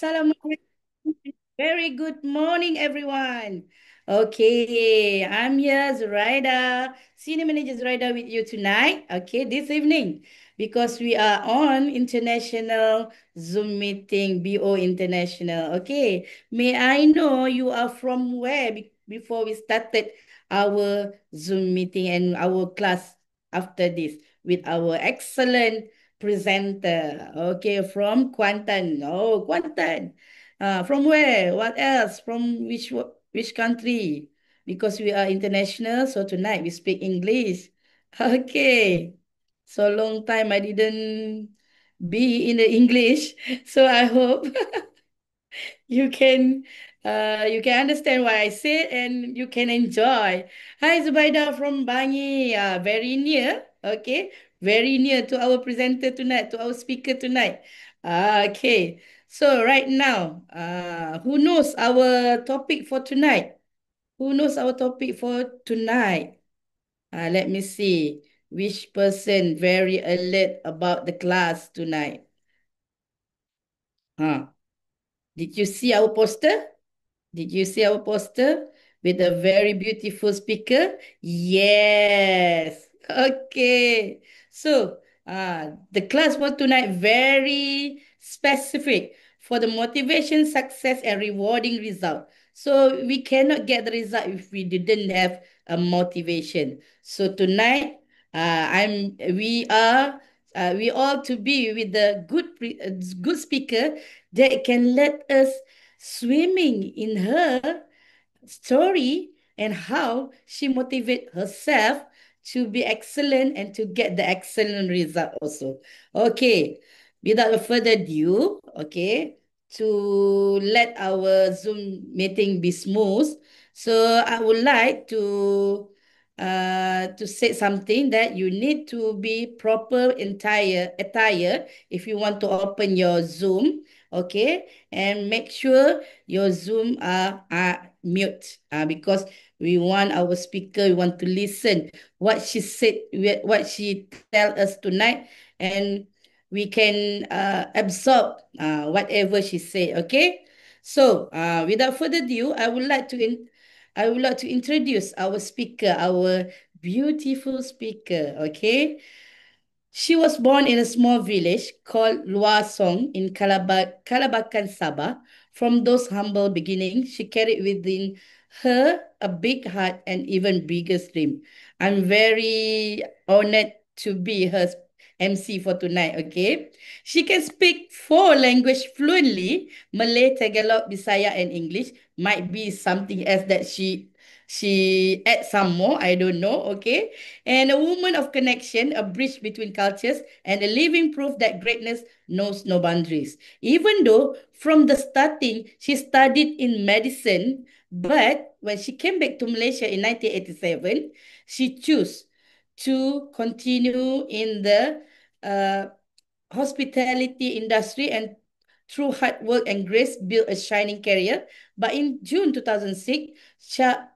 Assalamualaikum. Very good morning, everyone. Okay, I'm here, Zoraida, Senior Manager Zoraida with you tonight. Okay, this evening, because we are on international Zoom meeting, BO International. Okay, may I know you are from where before we started our Zoom meeting and our class after this with our excellent presenter. Okay, from Kuantan. Oh, Kuantan. From where? What else? From which country? Because we are international, so tonight we speak English. Okay. So long time I didn't be in the English. So I hope you can understand what I said and you can enjoy. Hi Zubaida from Bangi, very near, okay, very near to our presenter tonight, to our speaker tonight. Okay, so right now, who knows our topic for tonight? Who knows our topic for tonight? Let me see. Which person very alert about the class tonight? Huh? Did you see our poster? Did you see our poster with a very beautiful speaker? Yes. Okay. So, the class for tonight very specific for the motivation, success, and rewarding result. So we cannot get the result if we didn't have a motivation. So tonight, we all to be with the good speaker that can let us swimming in her story and how she motivate herself to be excellent and to get the excellent result also. Okay, without further ado, okay, to let our Zoom meeting be smooth, so I would like to say something that you need to be proper entire attire if you want to open your Zoom, okay, and make sure your Zoom are mute because we want our speaker, we want to listen what she said, what she tell us tonight, and we can absorb whatever she said. Okay, so without further ado, I would like to introduce our speaker, our beautiful speaker. Okay, she was born in a small village called Luasong in Calabacan, Sabah. From those humble beginnings, she carried within her a big heart and even bigger dream. I'm very honored to be her MC for tonight, okay? She can speak four languages fluently, Malay, Tagalog, Bisaya, and English. Might be something else that she add some more, I don't know, okay? And a woman of connection, a bridge between cultures, and a living proof that greatness knows no boundaries. Even though from the starting she studied in medicine, but when she came back to Malaysia in 1987, she chose to continue in the uh, hospitality industry and through hard work and grace built a shining career. But in June 2006,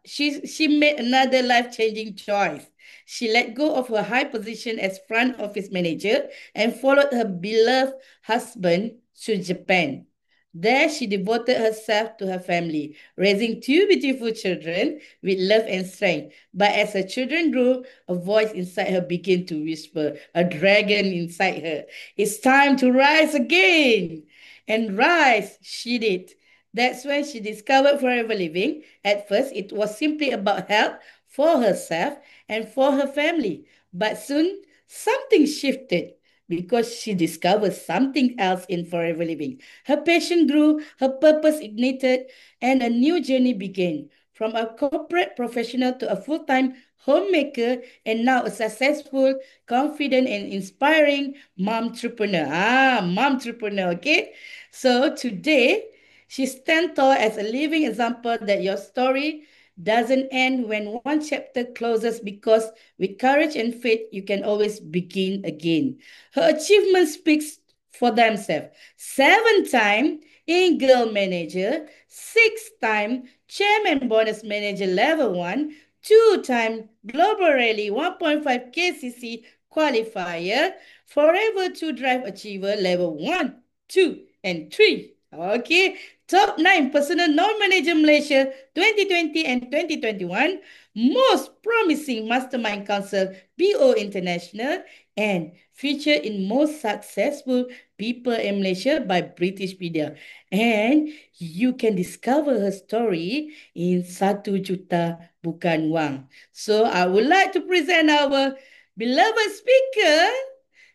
she made another life-changing choice. She let go of her high position as front office manager and followed her beloved husband to Japan. There, she devoted herself to her family, raising two beautiful children with love and strength. But as her children grew, a voice inside her began to whisper, a dragon inside her. It's time to rise again. And rise, she did. That's when she discovered Forever Living. At first, it was simply about help for herself and for her family. But soon, something shifted because she discovered something else in Forever Living. Her passion grew, her purpose ignited, and a new journey began. From a corporate professional to a full-time homemaker, and now a successful, confident, and inspiring mom entrepreneur. Mom entrepreneur, okay? So today, she stands tall as a living example that your story doesn't end when one chapter closes because with courage and faith, you can always begin again. Her achievement speaks for themselves. 7-time in-girl manager, 6-time chairman bonus manager level 1, 2-time Global Rally 1.5 KCC qualifier, Forever 2 Drive Achiever level 1, 2, and 3. Okay, top 9 personal non-manager Malaysia 2020 and 2021, most promising mastermind council BO International, and featured in most successful people in Malaysia by British media. And you can discover her story in 1 Juta Bukan Wang. So I would like to present our beloved speaker,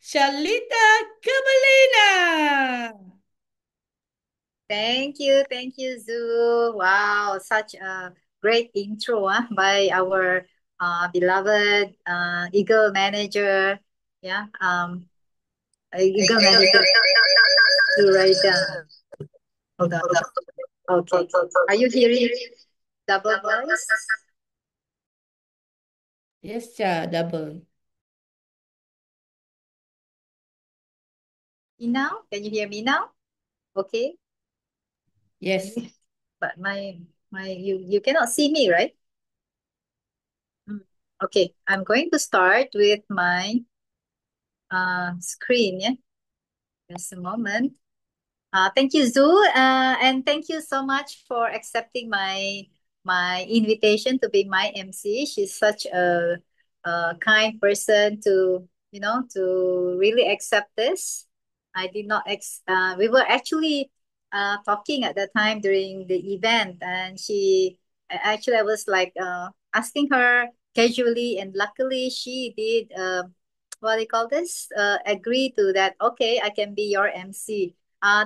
Shalita Kabalina. Thank you, Zoo. Wow, such a great intro by our beloved Eagle manager. Yeah, Eagle manager Zuraida. Hold on. Okay. Are you hearing double voice? Yes, Cha, double. Me now? Can you hear me now? Okay. Yes, But my you cannot see me, right? Mm. Okay. I'm going to start with my screen. Yeah. Just a moment. Thank you, Zoo, and thank you so much for accepting my invitation to be my MC. She's such a kind person to to really accept this. I did not we were actually talking at the time during the event, and actually I was like asking her casually, and luckily she did what do you call this? Agree to that. Okay, I can be your MC.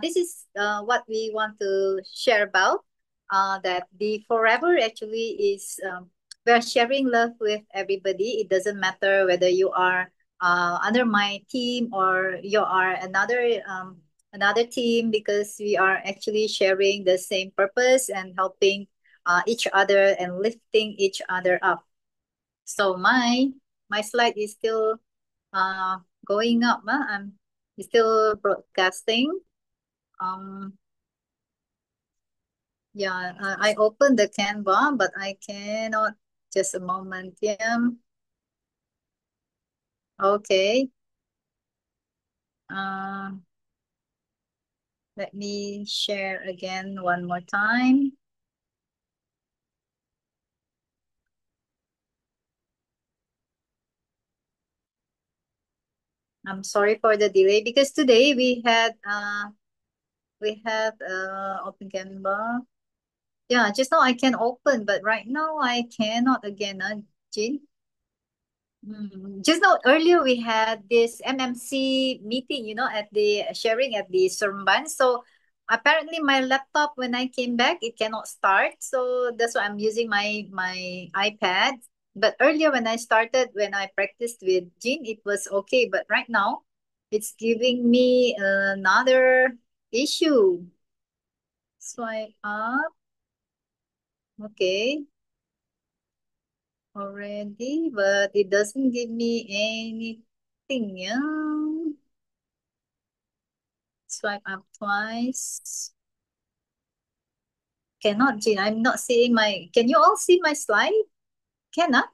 This is what we want to share about. That the forever actually is we're sharing love with everybody. It doesn't matter whether you are under my team or you are another team, because we are actually sharing the same purpose and helping each other and lifting each other up. So my slide is still uh going up. I'm still broadcasting. Um, yeah, I opened the Canva, but I cannot. Just a moment. Yeah. Okay. Uh, Let me share again one more time. I'm sorry for the delay, because today we had open Canva. Yeah, just now I can open, but right now I cannot again. Jean. Just now earlier we had this MMC meeting, at the sharing at the Seremban. So apparently my laptop, when I came back, it cannot start. So that's why I'm using my iPad. But earlier when I started, when I practiced with Jean, it was okay. But right now, it's giving me another issue. Swipe up. Okay, already, but it doesn't give me anything. Yeah. Swipe up twice. Cannot, Jean. I'm not seeing my. Can you all see my slide? Cannot.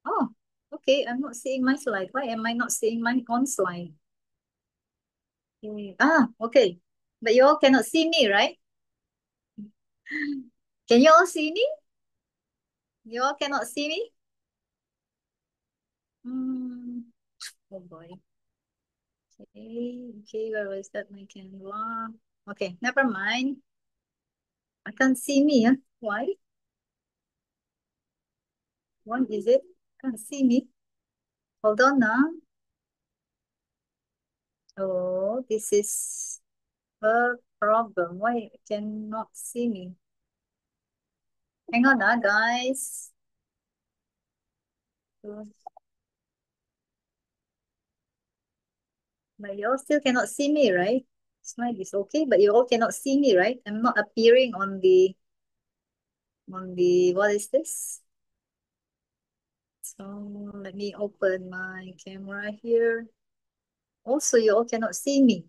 Oh, okay. I'm not seeing my slide. Why am I not seeing my own slide? Okay. But you all cannot see me, right? Can you all see me? You all cannot see me? Hmm. Oh boy. Okay. Where was that? My Canva. Okay. Never mind. I can't see me. Huh? Why? What is it? Can't see me. Hold on now. Oh, this is a problem. Why cannot see me? Hang on, guys. But you all still cannot see me, right? Slide is okay, but you all cannot see me, right? I'm not appearing on the what is this? So let me open my camera here. Also, you all cannot see me.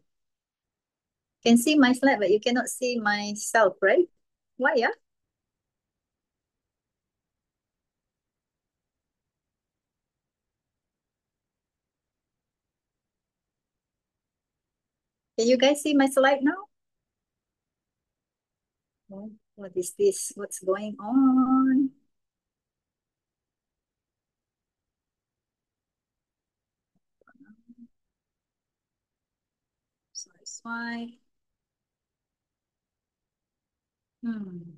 Can see my slide, but you cannot see myself, right? Why, yeah? Can you guys see my slide now? Oh, what is this? What's going on? Sorry, swipe. Hmm.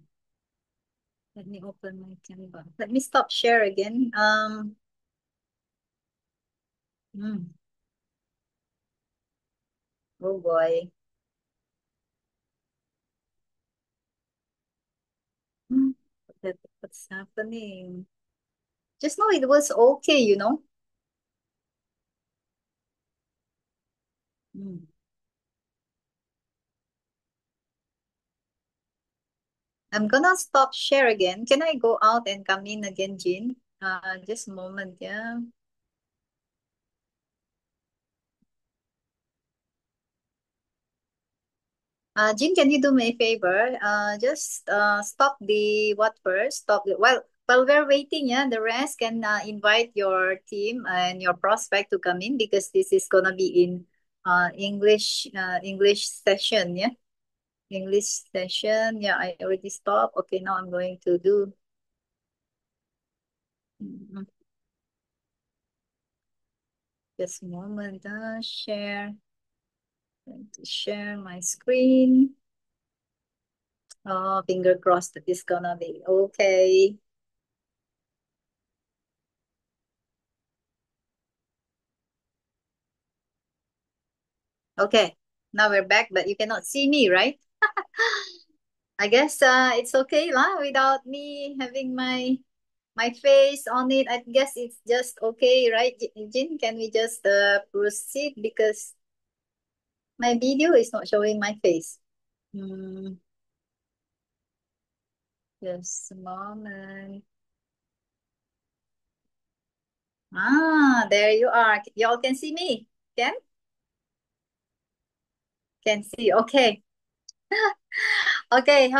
Let me open my Canva. Let me stop share again. Hmm. Oh boy. Hmm. What's happening? Just know it was okay, you know. Hmm. I'm gonna stop share again. Can I go out and come in again, Jean? Just a moment, yeah. Jean, can you do me a favor? Just stop the what first? Stop the while we're waiting, yeah. The rest can invite your team and your prospect to come in because this is gonna be in English session, yeah. English session, yeah. I already stopped. Okay, now I'm going to do. Mhm. Just a moment. Share. Going to share my screen. Oh, finger crossed that it's gonna be okay. Okay, now we're back, but you cannot see me, right? I guess it's okay lah without me having my face on it. I guess it's just okay, right, Jin? Can we just proceed because my video is not showing my face. Hmm, just a moment. Ah, there you are. Y'all can see me. Can see. Okay. Okay,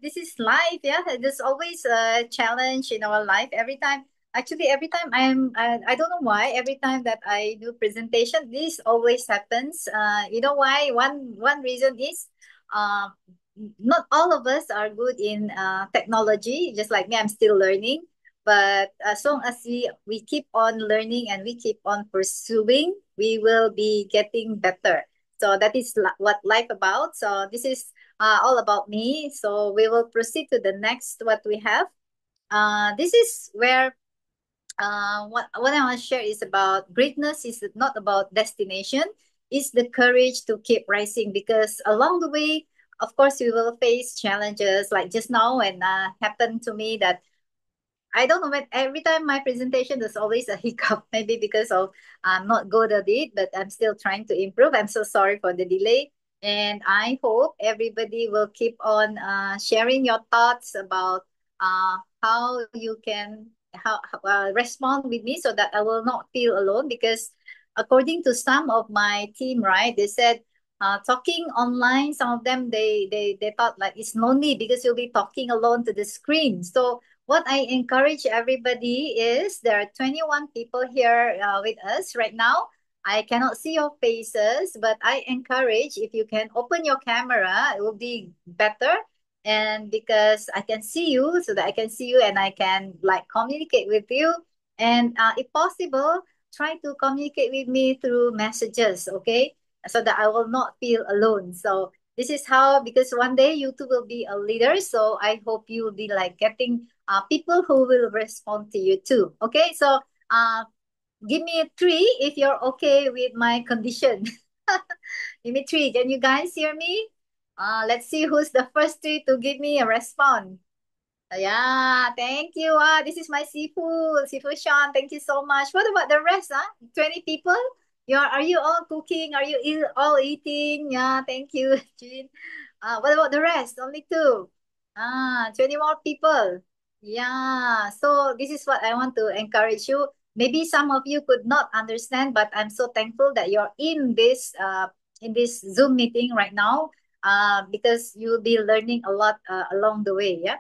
this is life. Yeah, there's always a challenge in our life. Every time I don't know why. Every time that I do presentation, this always happens. You know why? One reason is, uh, not all of us are good in technology. Just like me, I'm still learning. But as long as we keep on learning and we keep on pursuing, we will be getting better. So that is what life about. So this is all about me. So we will proceed to the next what we have. This is where what I want to share is about greatness is not about destination. It's the courage to keep rising because along the way, of course, we will face challenges like just now when happened to me that I don't know, but every time my presentation, there's always a hiccup. Maybe because of I'm not good at it, but I'm still trying to improve. I'm so sorry for the delay. And I hope everybody will keep on sharing your thoughts about how you can respond with me so that I will not feel alone. Because according to some of my team, right, they said talking online, some of them they thought like it's lonely because you'll be talking alone to the screen. So what I encourage everybody is there are 21 people here with us right now. I cannot see your faces, but I encourage if you can open your camera, it will be better. And because I can see you, so that I can see you and I can like communicate with you. And if possible, try to communicate with me through messages, okay? So that I will not feel alone. So this is how, because one day you too will be a leader. So I hope you will be like getting people who will respond to you too. Okay, so uh, give me a three if you're okay with my condition. Give me three. Can you guys hear me? Let's see who's the first three to give me a response. Yeah, thank you. This is my seafood Sean. Thank you so much. What about the rest? 20 people. Are you all cooking? Are you all eating? Yeah, thank you, Jean. What about the rest? Only two. 20 more people. Yeah. So this is what I want to encourage you. Maybe some of you could not understand, but I'm so thankful that you're in this Zoom meeting right now. Because you'll be learning a lot along the way. Yeah.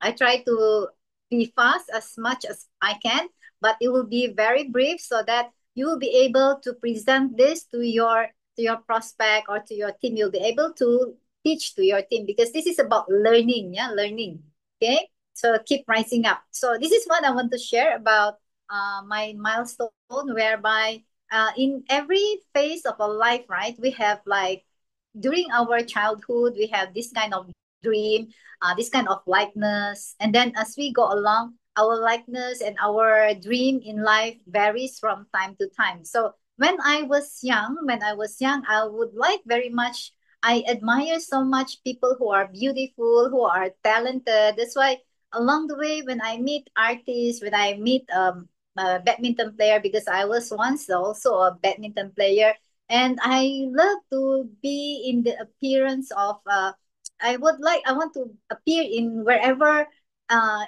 I try to be fast as much as I can, but it will be very brief so that you will be able to present this to your to your prospect or to your team, you'll be able to teach to your team, because this is about learning. Yeah, learning. Okay, so keep rising up. So this is what I want to share about my milestone, whereby in every phase of our life, right, we have like during our childhood, we have this kind of dream, this kind of likeness. And then as we go along, our likeness and our dream in life varies from time to time. So when I was young, I would like very much, I admire so much people who are beautiful, who are talented. That's why along the way, when I meet artists, when I meet a badminton player, because I was once also a badminton player, and I love to be in the appearance of I want to appear in wherever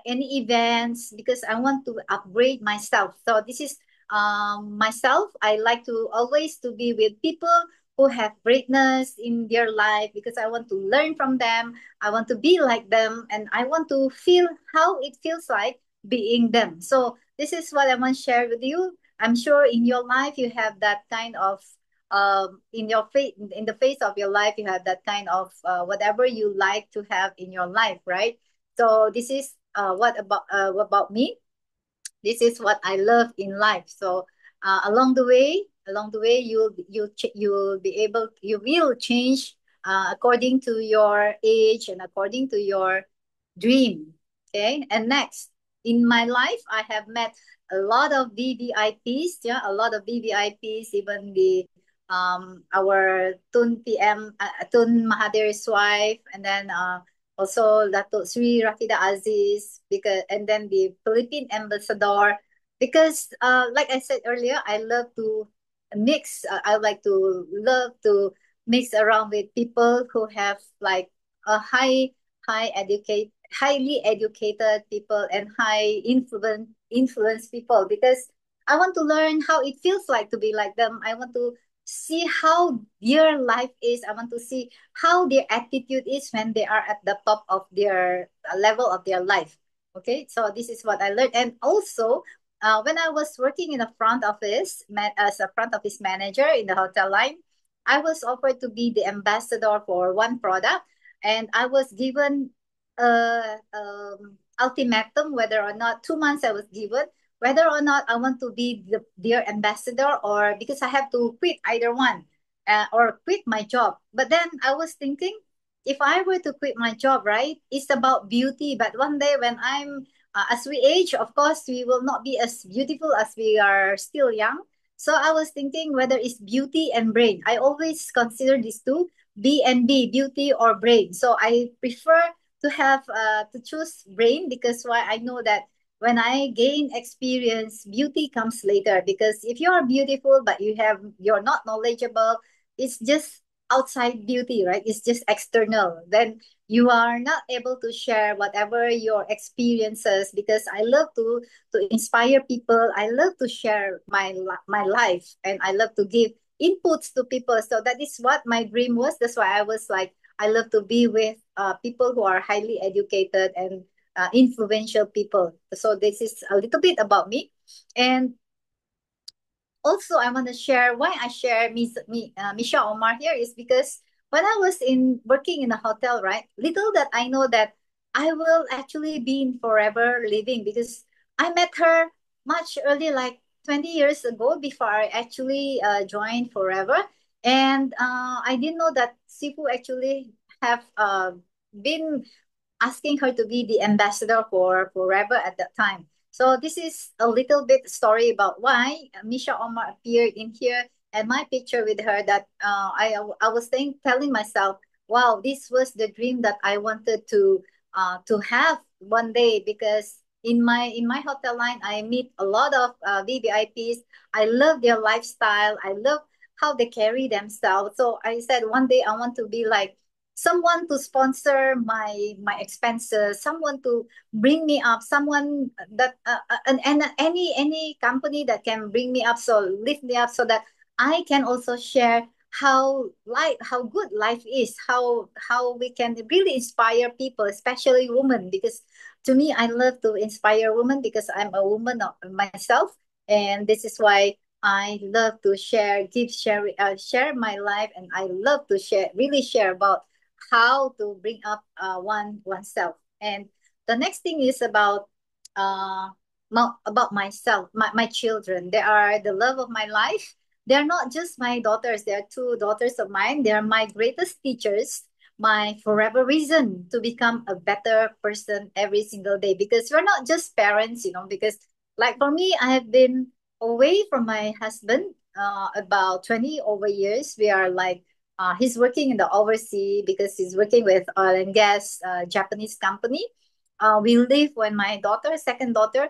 any events, because I want to upgrade myself. So this is myself. I like to always to be with people who have greatness in their life, because I want to learn from them. I want to be like them, and I want to feel how it feels like being them. So this is what I want to share with you. I'm sure in your life you have that kind of in your face, in the face of your life, you have that kind of whatever you like to have in your life, right? So this is what about me. This is what I love in life. So along the way, you'll be able, you will change according to your age and according to your dream. Okay, and next, in my life, I have met a lot of VVIPs. Yeah, a lot of VVIPs, even the our Tun PM, Tun Mahathir's wife, and then also Dato Sri Rafida Aziz, because and then the Philippine ambassador, because like I said earlier, I love to mix. I like to love to mix around with people who have like a highly educated people and high influence people, because I want to learn how it feels like to be like them. I want to see how their life is. I want to see how their attitude is when they are at the top of their level of their life. Okay, so this is what I learned. And also, when I was working in the front office as a front office manager in the hotel line, I was offered to be the ambassador for one product, and I was given a ultimatum, whether or not 2 months I was given, whether or not I want to be their ambassador, or because I have to quit either one, or quit my job. But then I was thinking, if I were to quit my job, right, it's about beauty. But one day when as we age, of course, we will not be as beautiful as we are still young. So I was thinking whether it's beauty and brain. I always consider these two, B and B, beauty or brain. So I prefer to have to choose brain, because why, I know that when I gain experience, beauty comes later. Because if you are beautiful but you're not knowledgeable, it's just outside beauty, right? It's just external. Then you are not able to share whatever your experiences, because I love to inspire people. I love to share my life, and I love to give inputs to people. So that is what my dream was. That's why I was like, I love to be with people who are highly educated and influential people. So this is a little bit about me. And also, I want to share why I share Misha Omar here is because when I was in working in a hotel, right, little that I know that I will actually be in forever living, because I met her much earlier, like 20 years ago, before I actually joined Forever. And I didn't know that Sifu actually have been asking her to be the ambassador for Forever at that time. So this is a little bit story about why Misha Omar appeared in here, and my picture with her, that I was telling myself, wow, this was the dream that I wanted to have one day. Because in my hotel line, I meet a lot of VVIPs. I love their lifestyle. I love how they carry themselves. So I said one day I want to be like someone to sponsor my expenses, someone to bring me up, someone that and any company that can bring me up, so lift me up, so that I can also share how good life is, how we can really inspire people, especially women. Because to me, I love to inspire women, because I'm a woman myself. And this is why I love to share, share my life, and I love to share, really share about how to bring up oneself. And the next thing is uh about myself, my children. They are the love of my life. They are not just my daughters. They are two daughters of mine. They are my greatest teachers, my forever reason to become a better person every single day. Because we're not just parents, because like for me, I have been away from my husband about 20 over years. We are like, he's working in the overseas because he's working with oil and gas Japanese company. We live when my daughter, second daughter,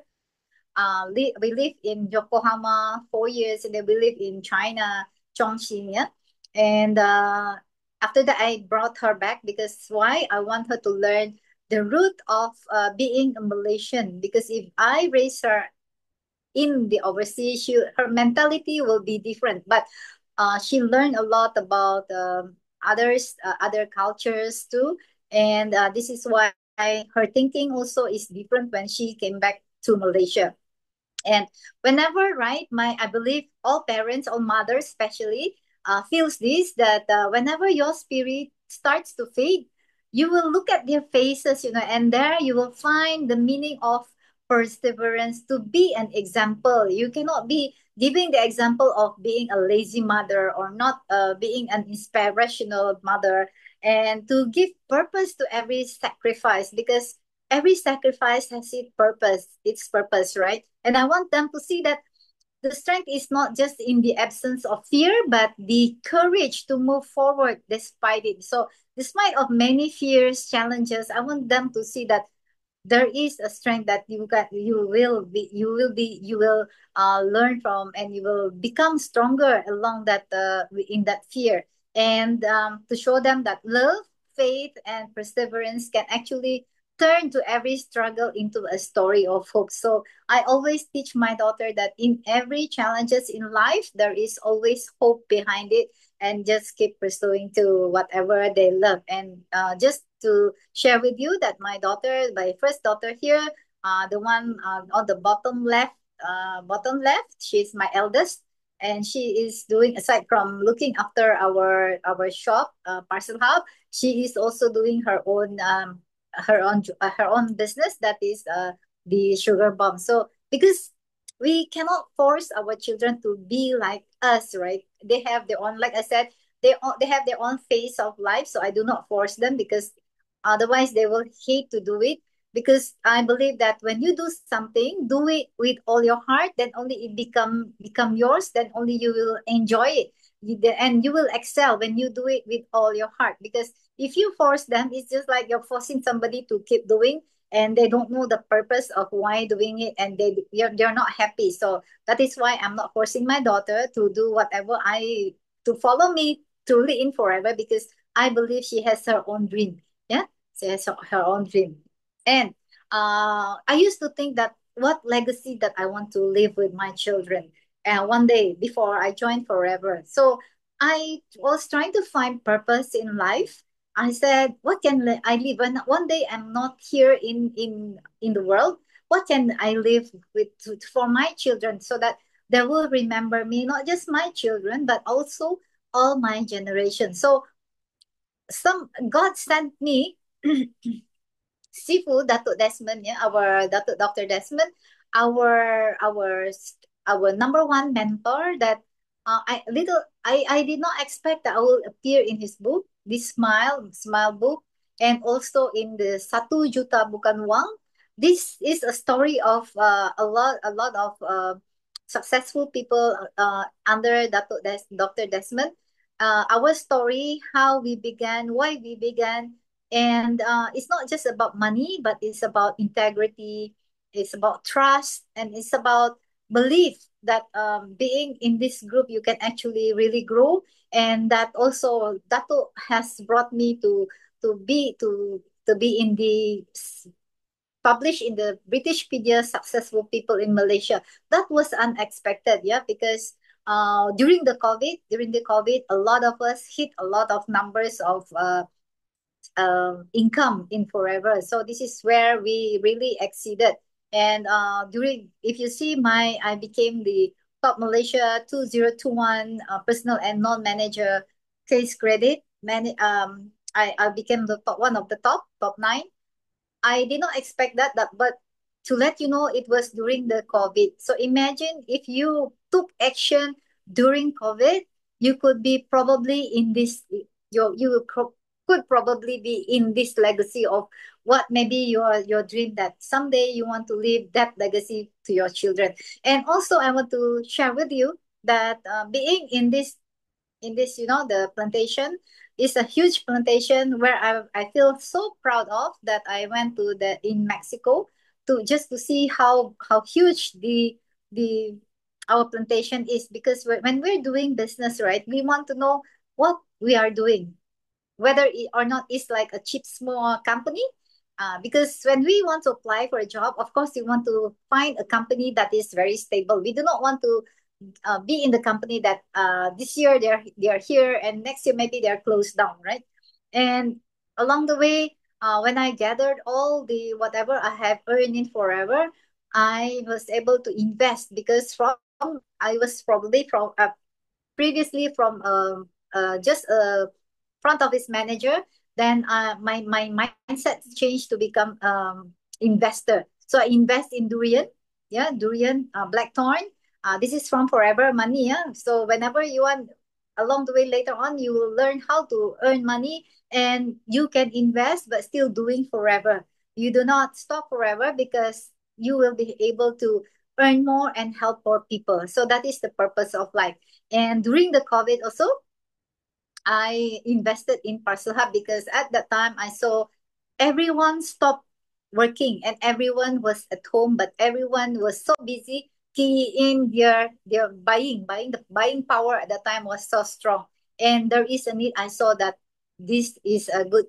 we live in Yokohama 4 years, and then we live in China, Chongqing. Yeah? And after that, I brought her back because why? I want her to learn the root of being a Malaysian. Because if I raise her in the overseas, her mentality will be different. But she learned a lot about other cultures too, and this is why her thinking also is different when she came back to Malaysia. And whenever, right, I believe all parents, all mothers especially, feels this, that whenever your spirit starts to fade, you will look at their faces, and there you will find the meaning of perseverance, to be an example. You cannot be giving the example of being a lazy mother, or not being an inspirational mother, and to give purpose to every sacrifice, because every sacrifice has its purpose, right? And I want them to see that the strength is not just in the absence of fear, but the courage to move forward despite it. So despite of many fears, challenges, I want them to see that there is a strength that you will learn from, and you will become stronger along that in that fear. And to show them that love, faith, and perseverance can actually turn to every struggle into a story of hope. So I always teach my daughter that in every challenges in life, there is always hope behind it, and just keep pursuing to whatever they love. And just to share with you that my first daughter here, the one on the bottom left, she's my eldest, and she is doing, aside from looking after our shop, Parcel Hub, she is also doing her own business, that is the sugar bomb. So because we cannot force our children to be like us, right? They have their own, like I said, they have their own phase of life, so I do not force them, because otherwise they will hate to do it. Because I believe that when you do something, do it with all your heart, then only it become yours, then only you will enjoy it. And you will excel when you do it with all your heart. Because if you force them, it's just like you're forcing somebody to keep doing, and they don't know the purpose of why doing it, and they're not happy. So that is why I'm not forcing my daughter to do whatever I to follow me truly in forever, because I believe she has her own dream. Yeah, she has her own dream. And I used to think that what legacy that I want to leave with my children. And one day before I joined Forever, so I was trying to find purpose in life. I said, what can I live when one day I'm not here in the world? What can I live with for my children, so that they will remember me, not just my children, but also all my generations. So some God sent me Sifu Datuk Desmond, yeah, our Datuk Dr. Desmond, our number one mentor. That I did not expect that I will appear in his book, this smile book, and also in the Satu Juta Bukan Wang. This is a story of a lot of successful people under Dr. Desmond. Our story, how we began, why we began, and it's not just about money, but it's about integrity, it's about trust, and it's about belief that being in this group, you can actually really grow. And that also, that has brought me to be in the published in the Britishpedia Successful People in Malaysia. That was unexpected, yeah, because during the COVID, a lot of us hit a lot of numbers of income in Forever. So this is where we really exceeded. And during, if you see I became the Top Malaysia 2021 personal and non-manager case credit. I became the top one of the top nine. I did not expect that, but to let you know, it was during the COVID. So imagine if you took action during COVID, you could be probably in this, could probably be in this legacy of what maybe your dream that someday you want to leave that legacy to your children. And also, I want to share with you that being in this, the plantation is a huge plantation where I feel so proud of that I went to the in Mexico to just to see how huge the our plantation is, because when we're doing business, right, we want to know what we are doing, whether it or not it's like a cheap small company. Because when we want to apply for a job, of course we want to find a company that is very stable. We do not want to be in the company that this year they're here and next year maybe they're closed down, right? And along the way, when I gathered all the whatever I have earned in forever, I was able to invest, because from I was probably from previously from just a front office manager. Then my mindset changed to become investor. So I invest in durian, yeah, durian, blackthorn. This is from forever money, yeah. So whenever you want, along the way later on, you will learn how to earn money, and you can invest but still doing forever. You do not stop forever, because you will be able to earn more and help more people. So that is the purpose of life. And during the COVID also, I invested in Parcel Hub, because at that time I saw everyone stopped working and everyone was at home, but everyone was so busy keying their buying. The buying power at that time was so strong. And there is a need. I saw that this is a good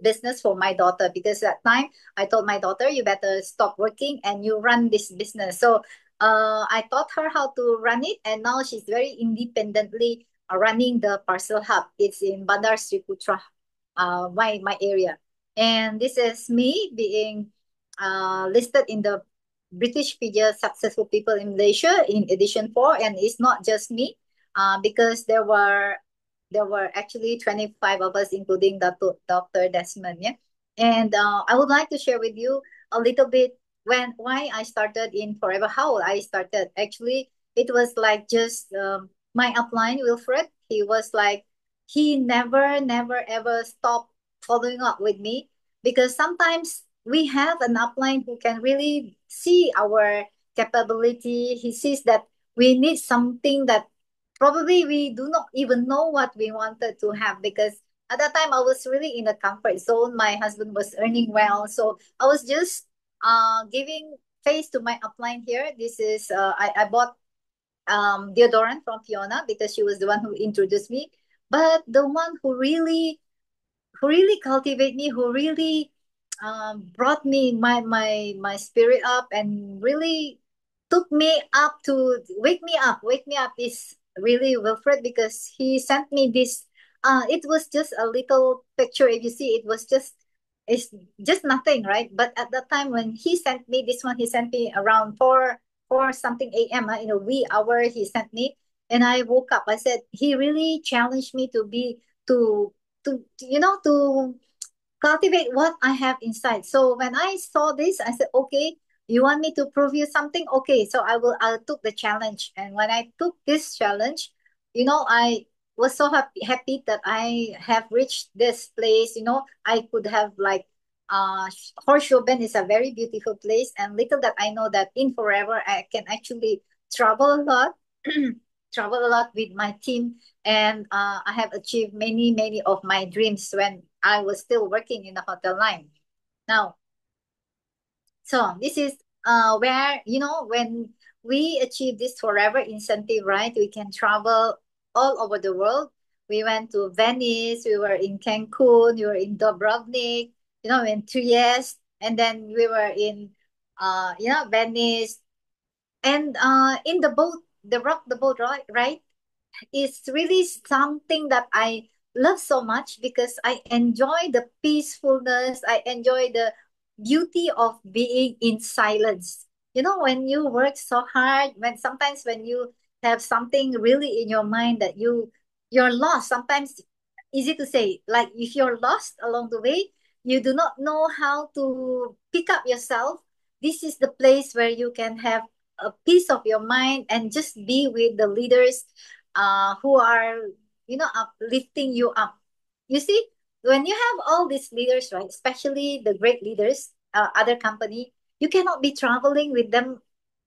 business for my daughter, because that time I told my daughter, you better stop working and you run this business. So I taught her how to run it, and now she's very independently running the Parcel Hub. It's in Bandar Sri Putra, my area. And this is me being listed in the British Media Successful People in Malaysia in edition 4. And it's not just me, because there were actually 25 of us, including Dr. Desmond. Yeah. And I would like to share with you a little bit when why I started in Forever. How I started. Actually, it was like just my upline, Wilfred. He was like, he never ever stopped following up with me, because sometimes we have an upline who can really see our capability. He sees that we need something that probably we do not even know what we wanted to have, because at that time I was really in a comfort zone. My husband was earning well, so I was just giving face to my upline here. This is I bought deodorant from Fiona, because she was the one who introduced me. But the one who really cultivate me, who really brought me my spirit up, and really took me up to wake me up is really Wilfred, because he sent me this. It was just a little picture. If you see, it's just nothing, right? But at that time when he sent me this one, he sent me around four something a.m. In a wee hour, he sent me, and I woke up. I said he really challenged me to be to cultivate what I have inside. So when I saw this, I said, okay, you want me to prove you something? Okay, so I took the challenge. And when I took this challenge, I was so happy that I have reached this place. I could have like Horseshoe Bend is a very beautiful place, and little that I know that in Forever I can actually travel a lot, travel a lot with my team, and I have achieved many of my dreams when I was still working in the hotel line. Now, so this is where when we achieve this Forever incentive, right? We can travel all over the world. We went to Venice, we were in Cancun, we were in Dubrovnik, in Trieste, and then we were in Venice, and in the boat, the boat, right? Is really something that I love so much, because I enjoy the peacefulness. I enjoy the beauty of being in silence. When you work so hard, when sometimes when you have something really in your mind that you're lost. Sometimes easy to say, like if you're lost along the way, you do not know how to pick up yourself. This is the place where you can have a peace of your mind and just be with the leaders who are, uplifting you up. You see, when you have all these leaders, right, especially the great leaders, other company, you cannot be traveling with them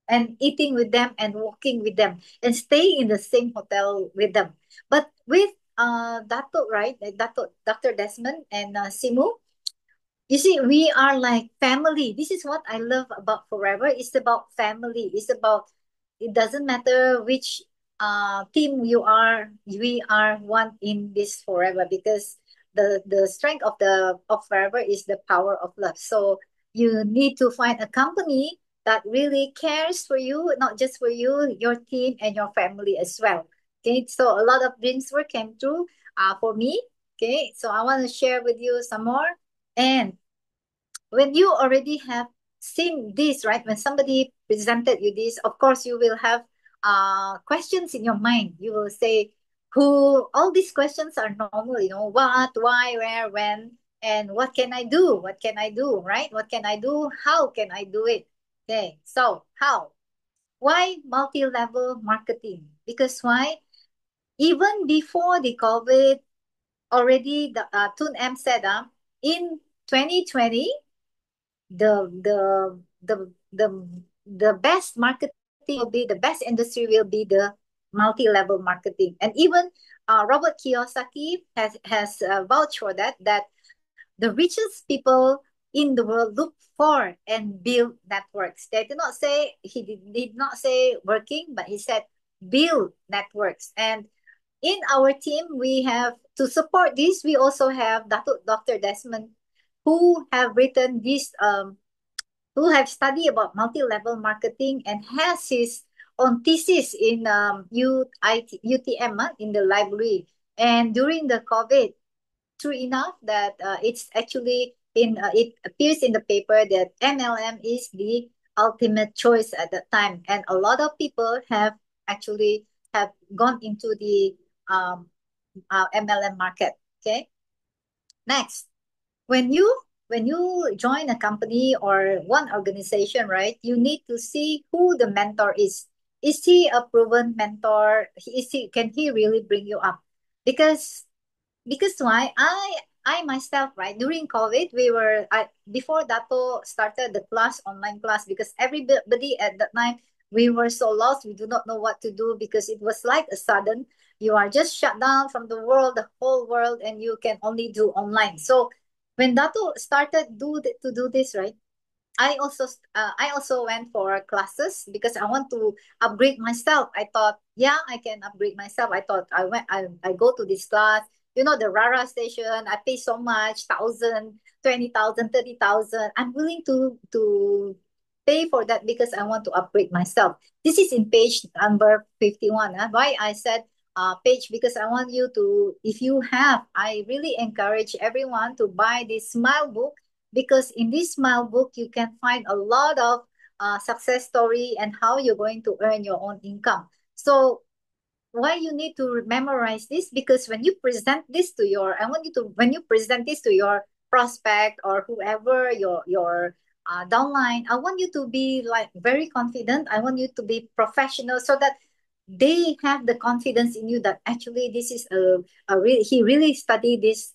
and eating with them and walking with them and staying in the same hotel with them. But with Dato, right? Like Dato, Dr. Desmond and Simu, you see, we are like family. This is what I love about Forever. It's about family. It's about, it doesn't matter which team you are, we are one in this Forever, because the strength of the of Forever is the power of love. So you need to find a company that really cares for you, not just for you, your team and your family as well. Okay, so a lot of dreams were came true for me. Okay, so I want to share with you some more. And when you already have seen this, right? When somebody presented you this, of course, you will have questions in your mind. You will say, who, all these questions are normal, what, why, where, when, and what can I do? What can I do, right? What can I do? How can I do it? Okay, so how? Why multi-level marketing? Because why? Even before the COVID, already the Tun M said, in 2020, the best marketing will be, the best industry will be the multi-level marketing. And even Robert Kiyosaki has vouched for that the richest people in the world look for and build networks. They did not say, he did not say working, but he said build networks. And in our team, we have, to support this, we also have Dr. Desmond, who have written this who have studied about multi-level marketing and has his own thesis in UTM, in the library. And during the COVID, true enough that it's actually in it appears in the paper that MLM is the ultimate choice at that time, and a lot of people have actually have gone into the um, MLM market. Okay, next, when you join a company or one organization, right, you need to see who the mentor is. Is he a proven mentor? Can he really bring you up? Because because why, I myself, right, during COVID, before Dato started the class, online class, because everybody at that time, we were so lost, we do not know what to do, because it was like a sudden, you are just shut down from the world, the whole world, and you can only do online. So when Dato started to do this, right, I also went for classes because I want to upgrade myself. I thought, yeah, I can upgrade myself. I thought, I go to this class, the Rara station. I pay so much, 1,000, 20,000, 30,000. I'm willing to pay for that because I want to upgrade myself. This is in page number 51. Why I said page, because I want you to, if you have, I really encourage everyone to buy this Smile book, because in this Smile book you can find a lot of success story and how you're going to earn your own income. So why you need to memorize this? Because when you present this to your, I want you to, when you present this to your prospect or whoever, your downline, I want you to be like very confident. I want you to be professional, so that they have the confidence in you that actually this is a really, he really studied this,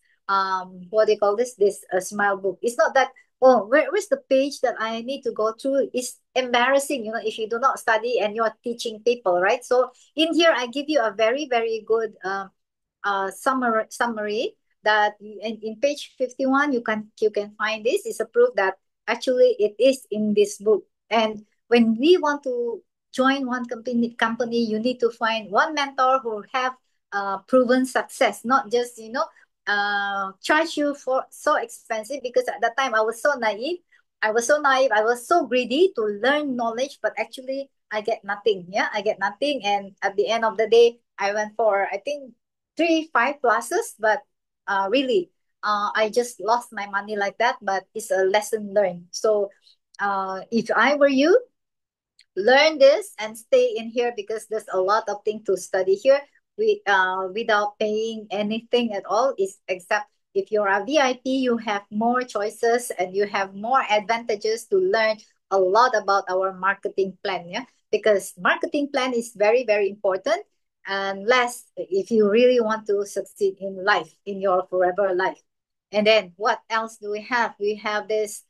what they call this Smile book. It's not that, oh, where's the page that I need to go through? It's embarrassing, if you do not study and you're teaching people, right? So in here I give you a very, very good summary that in page 51 you can find this. Is a proof that actually it is in this book. And when we want to join one company, you need to find one mentor who have proven success, not just charge you for so expensive. Because at that time I was so greedy to learn knowledge, but actually I get nothing. Yeah, I get nothing. And at the end of the day, I went for, I think, 5 classes, but really, I just lost my money like that. But it's a lesson learned. So if I were you, learn this and stay in here because there's a lot of things to study here. We without paying anything at all, is except if you're a VIP, you have more choices and you have more advantages to learn a lot about our marketing plan. Yeah, because marketing plan is very, very important. Unless if you really want to succeed in life, in your forever life. And then what else do we have? We have this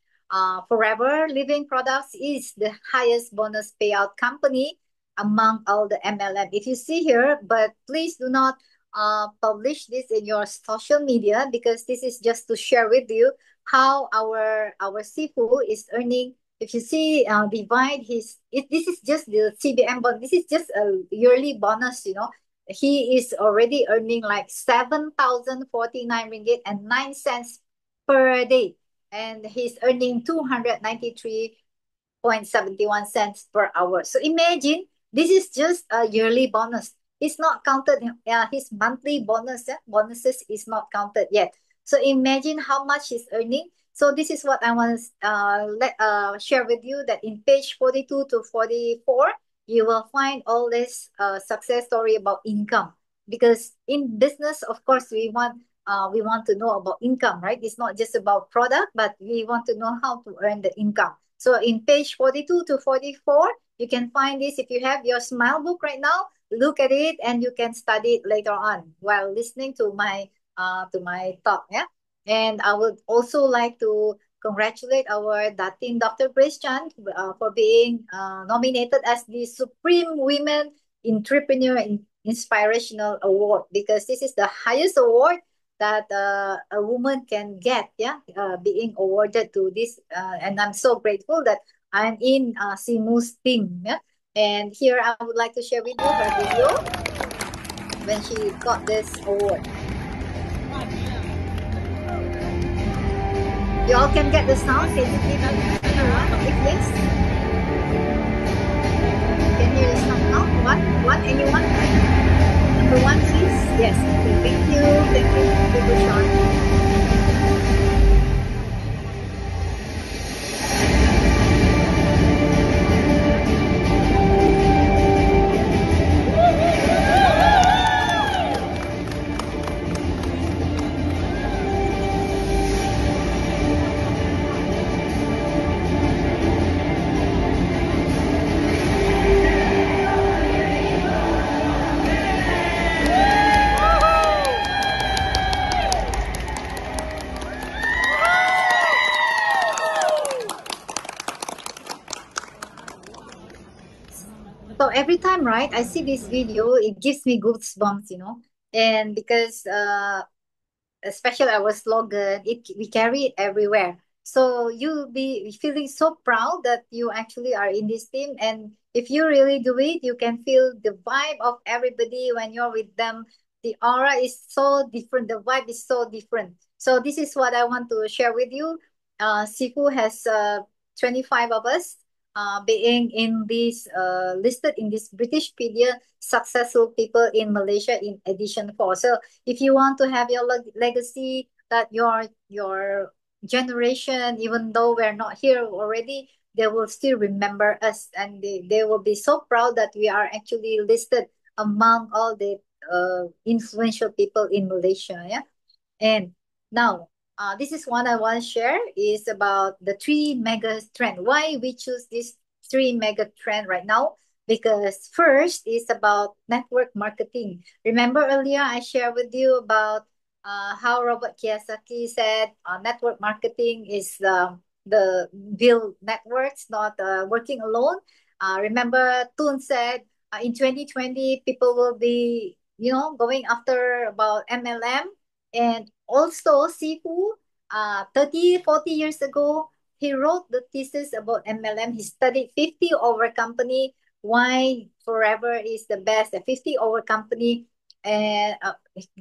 Forever Living Products is the highest bonus payout company among all the MLM. If you see here, but please do not publish this in your social media because this is just to share with you how our Sifu is earning. If you see, divide this is just the CBM bonus. This is just a yearly bonus. He is already earning like 7,049 ringgit and 9 cents per day, and he's earning 293.71 cents per hour. So imagine this is just a yearly bonus. It's not counted. His monthly bonuses is not counted yet. So imagine how much he's earning. So this is what I want to share with you, that in page 42 to 44, you will find all this success story about income. Because in business, of course, we want to know about income, right? It's not just about product, but we want to know how to earn the income. So in page 42 to 44, you can find this. If you have your smile book right now, look at it and you can study it later on while listening to my talk. Yeah. And I would also like to congratulate our Datin Dr. Grace Chan for being nominated as the Supreme Women Entrepreneur Inspirational Award, because this is the highest award that a woman can get. Yeah, being awarded to this, and I'm so grateful that I'm in Simu's team. Yeah, and here I would like to share with you her video when she got this award. You all can get the sound. Can you give me if yes? Can you hear the sound now? What? Anyone? Number one, please. Yes. Okay. Thank you. Thank you, Bhushan. So every time, right, I see this video, it gives me goosebumps. And because especially our slogan, we carry it everywhere. So you'll be feeling so proud that you actually are in this team. And if you really do it, you can feel the vibe of everybody when you're with them. The aura is so different. The vibe is so different. So this is what I want to share with you. Sifu has 25 of us being in this listed in this Britishpedia successful people in Malaysia in edition 4. So if you want to have your legacy, that your generation, even though we're not here already, they will still remember us, and they will be so proud that we are actually listed among all the influential people in Malaysia. Yeah. And now, this is one I want to share is about the three mega trend. Why we choose this three mega trend right now? Because first is about network marketing. Remember earlier I shared with you about how Robert Kiyosaki said network marketing is the build networks, not working alone. Remember Toon said in 2020 people will be going after about MLM. And also, Sifu, 30, 40 years ago, he wrote the thesis about MLM. He studied 50 over company, why Forever is the best, a 50 over company, and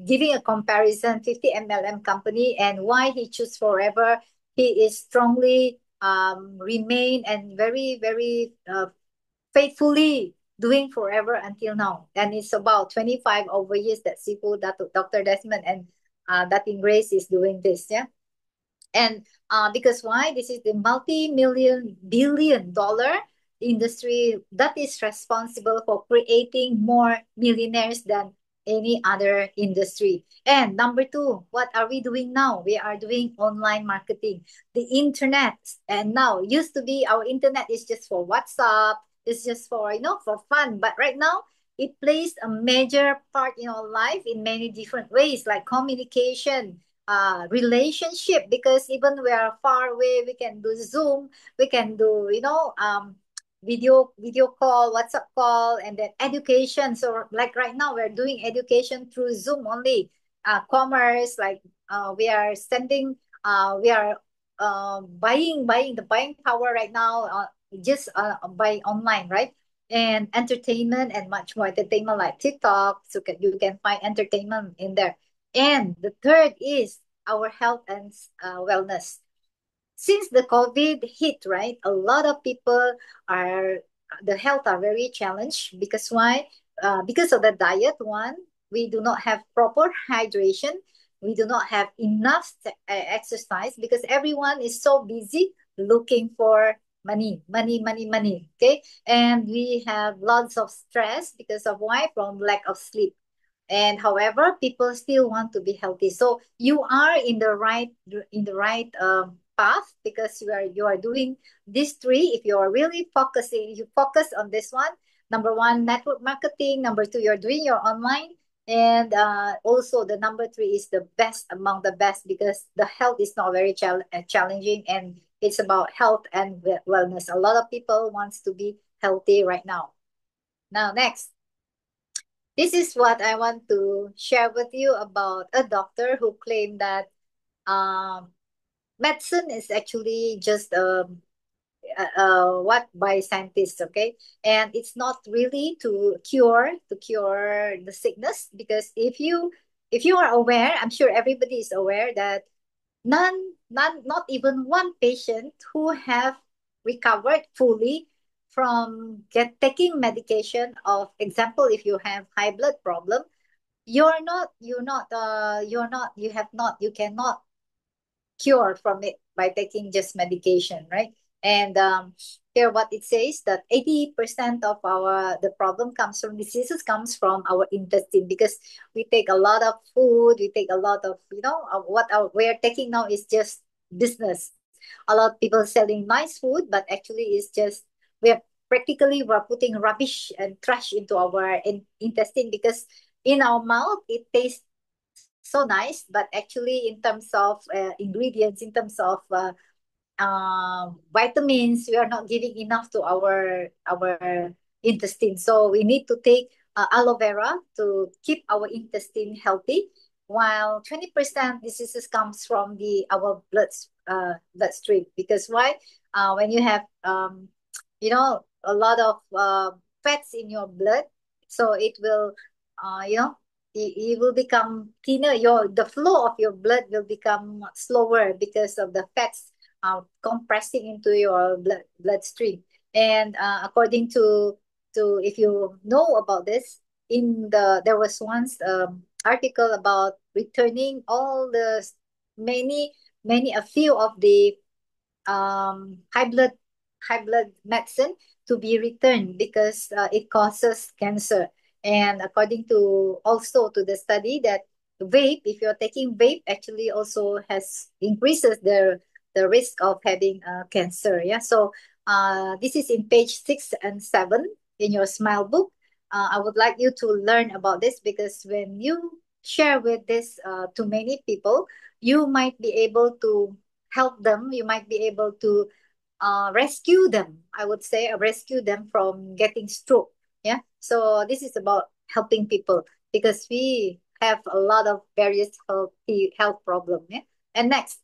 giving a comparison, 50 MLM company, and why he chose Forever. He is strongly remain and very, very faithfully doing Forever until now. And it's about 25 over years that Sifu, Dr. Desmond, and Dating Grace is doing this. Yeah. And because why? This is the multi-million billion dollar industry that is responsible for creating more millionaires than any other industry. And number two, what are we doing now? We are doing online marketing, the internet. And now used to be our internet is just for WhatsApp, it's just for, for fun. But right now, it plays a major part in our life in many different ways, like communication, relationship, because even we are far away, we can do Zoom, we can do, video call, WhatsApp call, and then education. So like right now, we're doing education through Zoom only. Commerce, like we are sending, we are buying the buying power right now, just by online, right? And entertainment and much more entertainment like TikTok. So you can find entertainment in there. And the third is our health and wellness. Since the COVID hit, right, a lot of people are, the health are very challenged because why? Because of the diet, one, we do not have proper hydration. We do not have enough exercise because everyone is so busy looking for money, money, money, money. Okay. And we have lots of stress because of why? From lack of sleep. And however, people still want to be healthy. So you are in the right path because you are doing these three. If you are really focusing, you focus on this one. Number one, network marketing. Number two, you're doing your online. And also the number three is the best among the best because the health is not very challenging, and it's about health and wellness. A lot of people wants to be healthy right now. Now, next. This is what I want to share with you about a doctor who claimed that um, medicine is actually just what by scientists, okay, and it's not really to cure the sickness because if you are aware, I'm sure everybody is aware that not even one patient who have recovered fully from taking medication. Of example, if you have high blood problem, you have not, you cannot cure from it by taking just medication, right? And here what it says that 80% of our the problem comes from diseases comes from our intestine because we take a lot of food, we take a lot of what we're taking now is just business. A lot of people selling nice food, but actually it's just we're putting rubbish and trash into our intestine because in our mouth it tastes so nice, but actually in terms of ingredients, in terms of vitamins, we are not giving enough to our intestine. So we need to take aloe vera to keep our intestine healthy. While 20% diseases comes from the our bloodstream because why? When you have a lot of fats in your blood, so it will it will become thinner. The flow of your blood will become slower because of the fats compressing into your bloodstream. And according to if you know about this, there was once article about returning all the many a few of the high blood medicine to be returned because it causes cancer. And according to also to the study that vape, if you're taking vape, actually also has increases the risk of having cancer. Yeah. So this is in page 6 and 7 in your smile book. I would like you to learn about this because when you share with this to many people, you might be able to help them. You might be able to rescue them. I would say rescue them from getting stroke. Yeah. So this is about helping people because we have a lot of various health problem. Yeah. And next,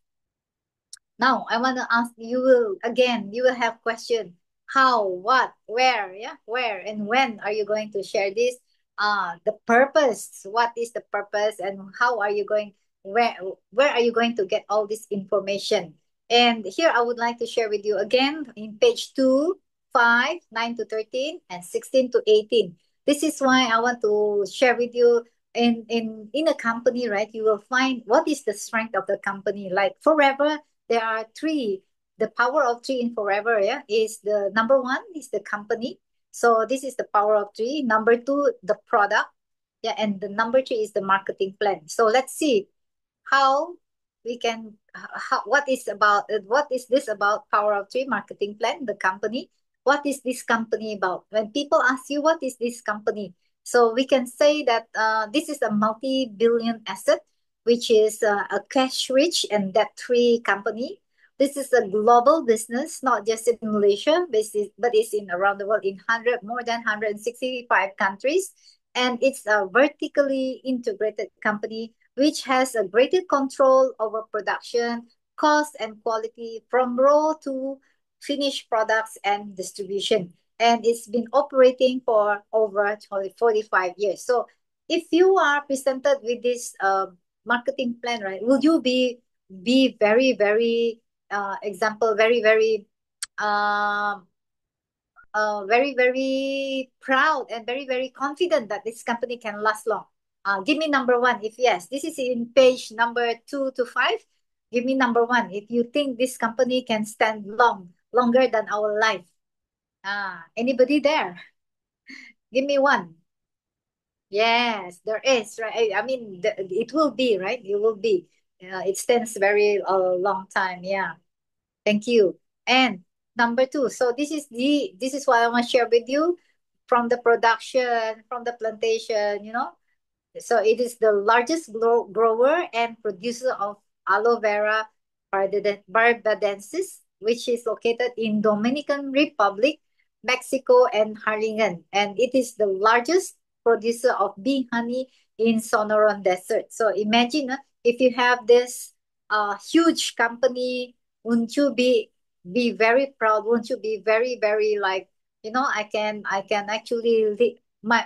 now I want to ask you will again, you will have question. How, what, where, yeah, where and when are you going to share this? The purpose. What is the purpose and how are you going where are you going to get all this information? And here I would like to share with you again in page 2, 5, 9 to 13, and 16 to 18. This is why I want to share with you in a company, right? You will find what is the strength of the company. Like forever there are three the power of three in forever, yeah, is the number one is the company. So this is the power of three. Number two, the product. Yeah, and the number three is the marketing plan. So let's see how we can how, what is this about power of three marketing plan, the company. What is this company about? When people ask you what is this company, so we can say that this is a multi-billion asset, which is a cash rich and debt free company. This is a global business, not just in Malaysia, but it's in around the world in 100 more than 165 countries. And it's a vertically integrated company which has a greater control over production, cost, and quality from raw to finished products and distribution. And it's been operating for over 45 years. So if you are presented with this marketing plan, right, will you be very, very example, um very, very proud and very, very confident that this company can last long? Give me number one if yes. This is in page number 2 to 5. Give me number one if you think this company can stand longer than our life. Anybody there? Give me one. Yes, there is, right? I mean, it will be, right? It will be. It stands very long time. Yeah. Thank you. And number two, so this is what I want to share with you from the production, from the plantation, So it is the largest grower and producer of aloe vera barbadensis, which is located in Dominican Republic, Mexico, and Harlingen. And it is the largest producer of bee honey in Sonoran Desert. So imagine if you have this huge company, wouldn't you be very proud? Won't you be very, very like, I can actually my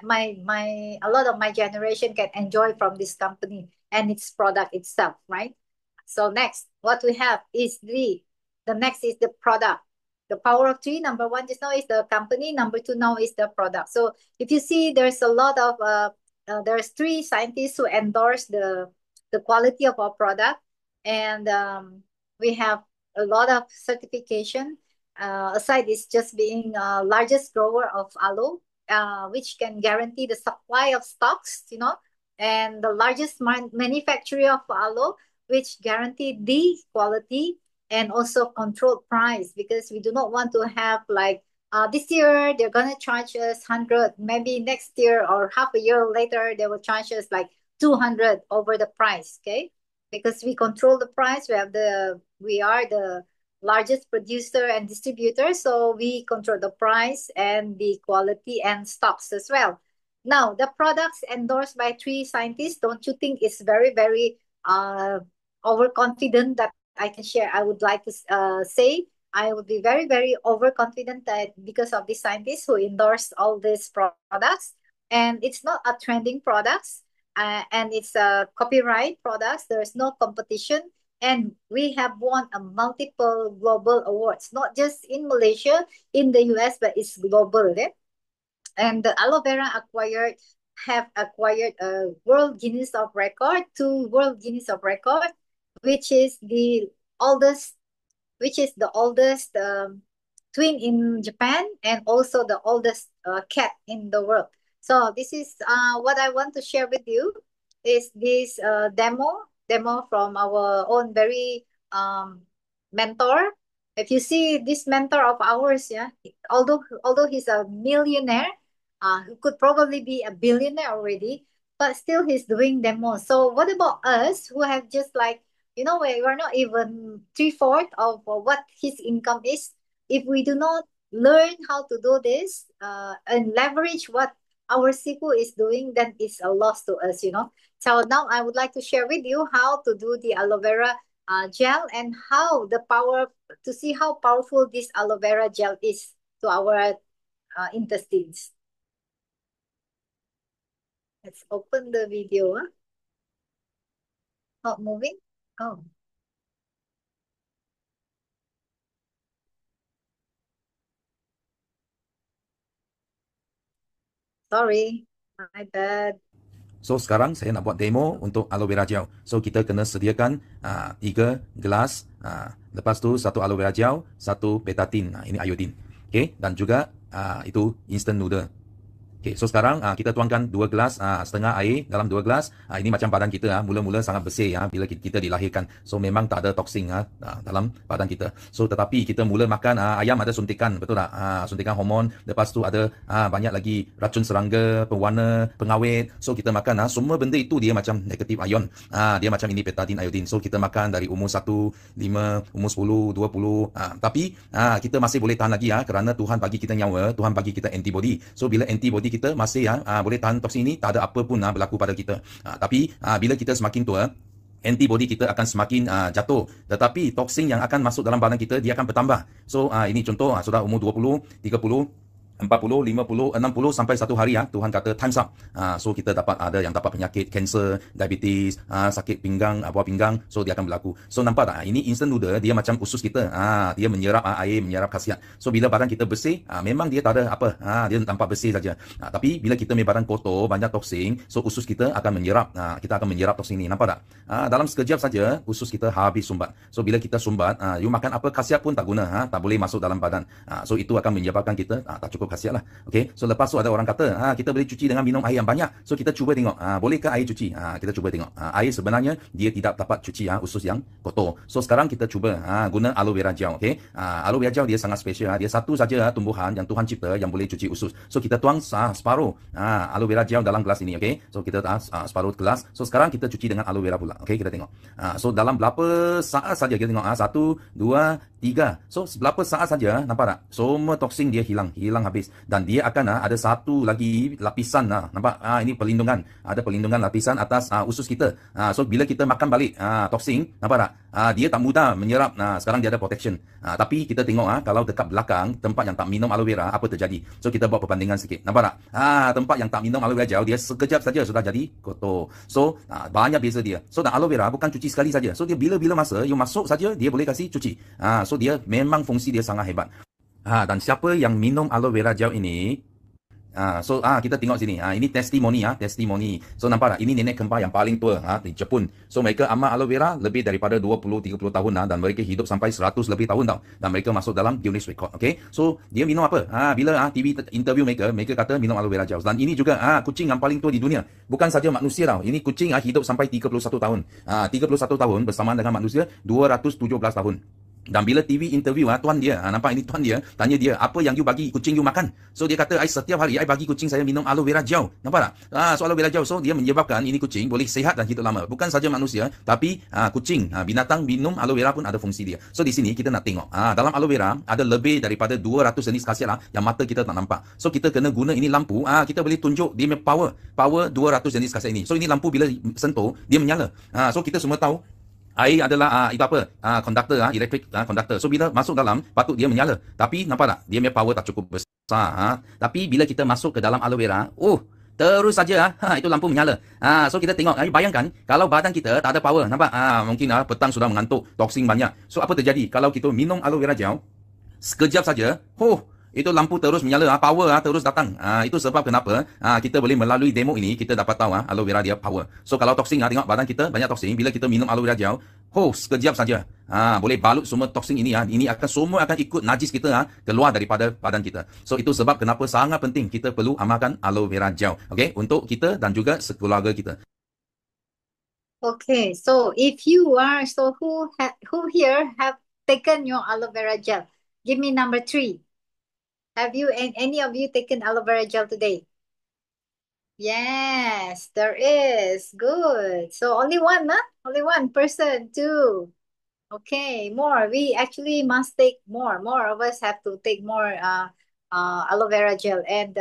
a lot of my generation can enjoy from this company and its product itself, right? So next, what we have is the next is the product. The power of three, number one just now is the company, number two now is the product. So if you see, there's a lot of there's three scientists who endorse the quality of our product, and we have a lot of certification. Aside is just being largest grower of aloe, which can guarantee the supply of stocks, and the largest manufacturer of aloe, which guarantee the quality and also controlled price, because we do not want to have like this year they're gonna charge us 100, maybe next year or half a year later they will charge us like 200 over the price, okay? Because we control the price, we are the largest producer and distributor, so we control the price and the quality and stocks as well. Now, the products endorsed by three scientists, don't you think it's very, very overconfident that I can share? I would like to say I would be very, very overconfident that because of these scientists who endorsed all these products, and it's not a trending products, and it's a copyright products. There is no competition, and we have won a multiple global awards, not just in Malaysia, in the US, but it's global. Eh? And the aloe vera have acquired a World Guinness of Record, two World Guinness of Record, which is the oldest, twin in Japan, and also the oldest cat in the world. So this is what I want to share with you is this demo from our own very mentor. If you see this mentor of ours, yeah, although he's a millionaire, who could probably be a billionaire already, but still he's doing demos. So what about us who have just like, we're not even three-fourth of what his income is. If we do not learn how to do this and leverage what our Sifu is doing, then it's a loss to us. So now I would like to share with you how to do the aloe vera gel, and to see how powerful this aloe vera gel is to our intestines. Let's open the video. Not moving. Oh, sorry. My bad. So sekarang saya nak buat demo untuk aloe vera gel. So kita kena sediakan 3 gelas, lepas tu 1 aloe vera gel, 1 betatin, ini iodine. Okay, dan juga itu instant noodle. Okay, so sekarang kita tuangkan 2 gelas setengah air dalam 2 gelas. Ini macam badan kita mula-mula sangat bersih bila kita dilahirkan. So memang tak ada toksin dalam badan kita. So tetapi kita mula makan ayam ada suntikan, betul tak? Suntikan hormon, lepas tu ada banyak lagi racun serangga, pewarna, pengawet. So kita makan semua benda itu dia macam negatif ion. Dia macam ini betadine iodine. So kita makan dari umur 1, 5, umur 10, 20. Tapi kita masih boleh tahan lagi kerana Tuhan bagi kita nyawa, Tuhan bagi kita antibody. So bila antibody kita masih boleh tahan toksin ini, tak ada apa pun berlaku pada kita. Tapi bila kita semakin tua, antibody kita akan semakin jatuh. Tetapi toksin yang akan masuk dalam badan kita, dia akan bertambah. So ini contoh, sudah umur 20, 30, 40, 50, 60 sampai 1 hari Tuhan kata time's up. So kita dapat ada yang dapat penyakit kanser, diabetes, sakit pinggang, buah pinggang. So dia akan berlaku. So nampak tak? Ini instant noodle, dia macam usus kita. Dia menyerap air, menyerap khasiat. So bila badan kita bersih, memang dia tak ada apa. Dia nampak bersih saja. Tapi bila kita punya badan kotor, banyak toksin, so usus kita akan menyerap. Kita akan menyerap toksin ini. Nampak tak? Dalam sekejap saja usus kita habis sumbat. So bila kita sumbat, you makan apa khasiat pun tak guna, tak boleh masuk dalam badan. So itu akan menyebabkan kita tak cukup khasiat lah. Okay, so lepas tu ada orang kata kita boleh cuci dengan minum air yang banyak. So kita cuba tengok bolehkah air cuci. Kita cuba tengok air sebenarnya dia tidak dapat cuci usus yang kotor. So sekarang kita cuba guna aloe vera gel. Okay, aloe vera gel dia sangat special. Dia satu saja tumbuhan yang Tuhan cipta yang boleh cuci usus. So kita tuang separuh aloe vera gel dalam gelas ini. Okay, so kita separuh gelas. So sekarang kita cuci dengan aloe vera pula. Okay, kita tengok. So dalam berapa saat saja kita tengok 1, 2, 3. So berapa saat saja, nampak tak? Semua toksin dia hilang habis. Dan dia akan ada satu lagi lapisan, nampak? Ini perlindungan. Ada perlindungan lapisan atas usus kita. So bila kita makan balik toksin, nampak tak? Dia tak mudah menyerap. Sekarang dia ada protection. Tapi kita tengok kalau dekat belakang tempat yang tak minum aloe vera, apa terjadi? So kita buat perbandingan sikit. Nampak tak? Tempat yang tak minum aloe vera gel, dia sekejap saja sudah jadi kotor. So banyak beza dia. So dan aloe vera bukan cuci sekali saja. So dia bila-bila masa you masuk saja, dia boleh kasih cuci. So dia memang fungsi dia sangat hebat. Dan siapa yang minum aloe vera gel ini, so kita tengok sini. Ini testimoni testimoni. So nampak tak? Ini nenek kembar yang paling tua di Jepun. So mereka amal aloe vera lebih daripada 20-30 tahun dan mereka hidup sampai 100 lebih tahun tau. Dan mereka masuk dalam Guinness Record. Okay, so dia minum apa? Bila TV interview mereka kata minum aloe vera gel. Dan ini juga kucing yang paling tua di dunia. Bukan saja manusia tau. Ini kucing hidup sampai 31 tahun. 31 tahun bersamaan dengan manusia 217 tahun. Dan bila TV interview tuan dia, nampak ini tuan dia, tanya dia, apa yang you bagi kucing you makan? So dia kata, setiap hari I bagi kucing saya minum aloe vera gel. Nampak tak? So aloe vera gel, so dia menyebabkan ini kucing boleh sihat dan hidup lama. Bukan saja manusia, tapi kucing, binatang minum aloe vera pun ada fungsi dia. So di sini kita nak tengok, dalam aloe vera ada lebih daripada 200 jenis khasiat yang mata kita tak nampak. So kita kena guna ini lampu, kita boleh tunjuk dia punya power 200 jenis khasiat ini. So ini lampu bila sentuh, dia menyala. So kita semua tahu, air adalah itu apa? Conductor, electric conductor. So bila masuk dalam, patut dia menyala. Tapi nampak tak? Dia punya power tak cukup besar. Tapi bila kita masuk ke dalam aloe vera, terus saja itu lampu menyala. So kita tengok, bayangkan kalau badan kita tak ada power, nampak? Mungkin petang sudah mengantuk, toksin banyak. So apa terjadi? Kalau kita minum aloe vera gel, sekejap saja, itu lampu terus menyala, power terus datang. Itu sebab kenapa kita boleh melalui demo ini, kita dapat tahu aloe vera dia power. So kalau toksin, tengok badan kita banyak toksin, bila kita minum aloe vera gel, sekejap saja boleh balut semua toksin ini. Ini semua akan ikut najis kita keluar daripada badan kita. So itu sebab kenapa sangat penting kita perlu amalkan aloe vera gel. Okay, untuk kita dan juga sekeluarga kita. Okay, so if you are, who here have taken your aloe vera gel? Give me number 3. Have you, any of you taken aloe vera gel today? Yes, there is. Good. So only one, Only one person, 2. Okay, more. We actually must take more. More of us have to take more aloe vera gel. And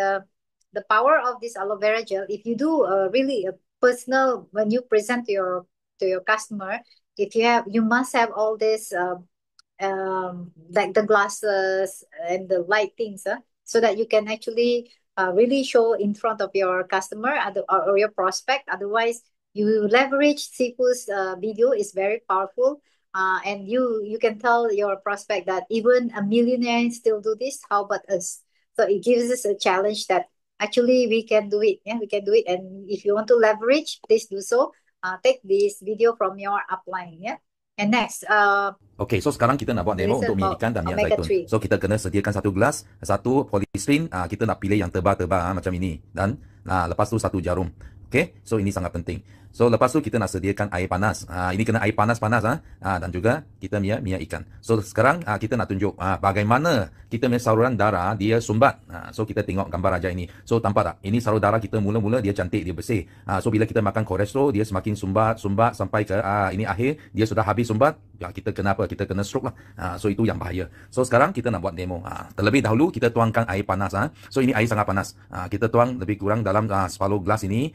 the power of this aloe vera gel, if you do really a personal, when you present to your customer, if you must have all this like the glasses and the light things, so that you can actually really show in front of your customer or your prospect. Otherwise, you leverage Sifu's video is very powerful. And you can tell your prospect that even a millionaire still do this. How about us? So it gives us a challenge that actually we can do it. Yeah, we can do it. And if you want to leverage, please do so. Take this video from your upline. Yeah. And next, Okay, so sekarang kita nak buat demo listen untuk minyak about ikan dan minyak omega zaitun. 3. So kita kena sediakan satu gelas, satu polystyrene, kita nak pilih yang tebal-tebal macam ini, dan lepas tu satu jarum. Okay, so ini sangat penting. So lepas tu kita nak sediakan air panas. Ini kena air panas-panas dan juga kita minyak ikan. So sekarang kita nak tunjuk bagaimana kita punya saluran darah dia sumbat. So kita tengok gambar aja ini. So tampak tak? Ini saluran darah kita mula-mula dia cantik, dia bersih. So bila kita makan kolesterol dia semakin sumbat sampai ke ini akhir dia sudah habis sumbat. Ya, kita kena apa? Kita kena stroke lah. So itu yang bahaya. So sekarang kita nak buat demo. Terlebih dahulu kita tuangkan air panas. So ini air sangat panas. Kita tuang lebih kurang dalam separuh gelas ini.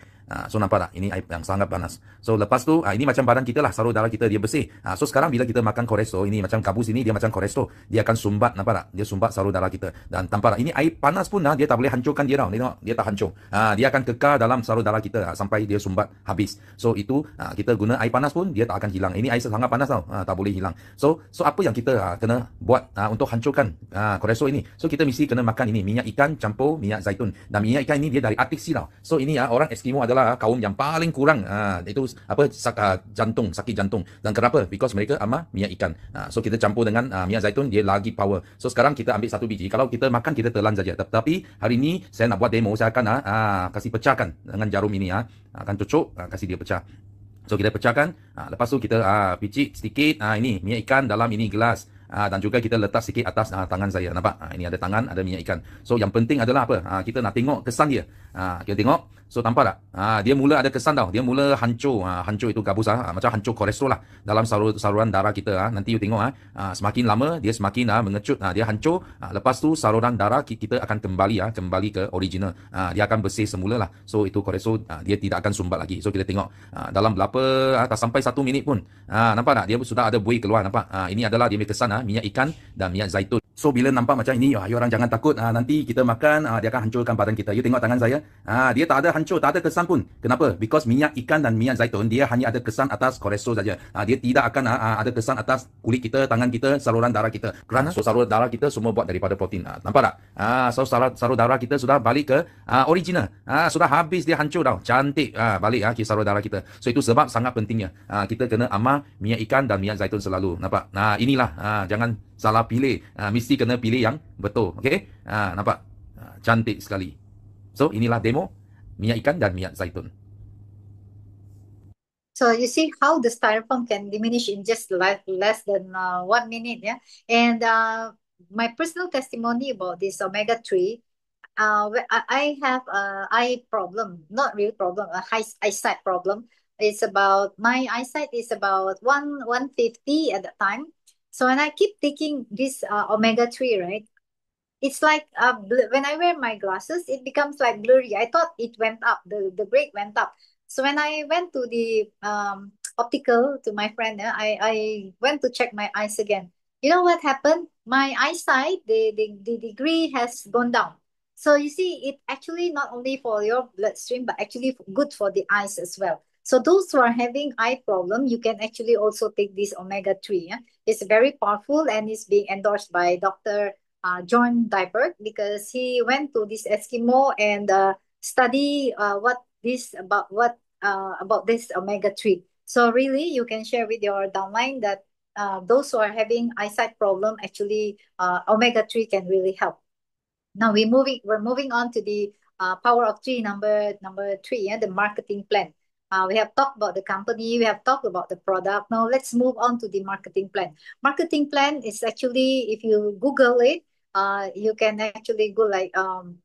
So nampak tak? Ini air yang sangat panas. So lepas tu ini macam badan kita lah, saluran darah kita dia bersih. So sekarang bila kita makan kolesterol, ini macam kabus ini dia macam kolesterol, dia akan sumbat, nampak tak? Dia sumbat saluran darah kita. Dan tampak tak? Ini air panas pun dia tak boleh hancurkan dia tau. Tengok, dia tak hancur. Dia akan kekal dalam saluran darah kita sampai dia sumbat habis. So itu kita guna air panas pun dia tak akan hilang. Ini air sangat panas tau, tak boleh hilang. So apa yang kita kena buat untuk hancurkan kolesterol ini? So kita mesti kena makan ini minyak ikan campur minyak zaitun. Dan minyak ikan ini dia dari Arctic Sea tau. So ini orang Eskimo adalah kaum yang paling kurang itu sakit jantung. Dan kenapa? Because mereka amat minyak ikan. So kita campur dengan minyak zaitun, dia lagi power. So sekarang kita ambil satu biji. Kalau kita makan kita telan saja. Tapi hari ini saya nak buat demo, saya akan kasih pecahkan dengan jarum ini akan cucuk, kasih dia pecah. So kita pecahkan, lepas tu kita picit sedikit ini minyak ikan dalam ini gelas. Dan juga kita letak sikit atas tangan saya. Nampak? Ini ada tangan, ada minyak ikan. So yang penting adalah apa? Kita nak tengok kesan dia. Kita tengok. So tampak tak? Dia mula ada kesan tau. Dia mula hancur. Hancur itu gabus macam hancur kolesterol lah dalam saluran darah kita. Nanti you tengok semakin lama dia semakin mengecut. Dia hancur. Lepas tu saluran darah kita akan kembali ke original. Dia akan bersih semula lah. So itu kolesterol dia tidak akan sumbat lagi. So kita tengok dalam berapa tak sampai 1 minit pun. Nampak tak? Dia sudah ada buih keluar. Nampak? Ini adalah dia punya kesan minyak ikan dan minyak zaitun. So bila nampak macam ini, you orang jangan takut. Nanti kita makan, dia akan hancurkan badan kita. You tengok tangan saya, dia tak ada hancur, tak ada kesan pun. Kenapa? Because minyak ikan dan minyak zaitun, dia hanya ada kesan atas kolesterol saja. Dia tidak akan ada kesan atas kulit kita, tangan kita, saluran darah kita. Kerana saluran darah kita semua buat daripada protein. Nampak tak? So saluran darah kita sudah balik ke original. Sudah habis dia hancur tau. Cantik balik ke saluran darah kita. So itu sebab sangat pentingnya kita kena amal minyak ikan dan minyak zaitun selalu. Nampak? Inilah jangan salah pilih. Mesti kena pilih yang betul. Okay? Nampak? Cantik sekali. So inilah demo minyak ikan dan minyak zaitun. So you see how the styrofoam can diminish in just less than 1 minute, yeah. And my personal testimony about this omega-3, I have eye problem, not real problem, a high eyesight problem. It's about my eyesight is about 150 at the time. So when I keep taking this omega-3, right? It's like when I wear my glasses, it becomes like blurry. I thought it went up, the grade went up. So when I went to the optical to my friend, I went to check my eyes again. You know what happened? My eyesight, the degree has gone down. So you see, it actually not only for your bloodstream, but actually good for the eyes as well. So those who are having eye problem, you can actually also take this omega-3. Yeah? It's very powerful and it's being endorsed by Dr. John Dieberg, because he went to this Eskimo and study about this omega-3. So really, you can share with your downline that those who are having eyesight problem, actually omega-3 can really help. Now we're moving on to the power of three, number 3, the marketing plan. We have talked about the company, we have talked about the product. Now let's move on to the marketing plan. Marketing plan is actually, if you Google it, you can actually go like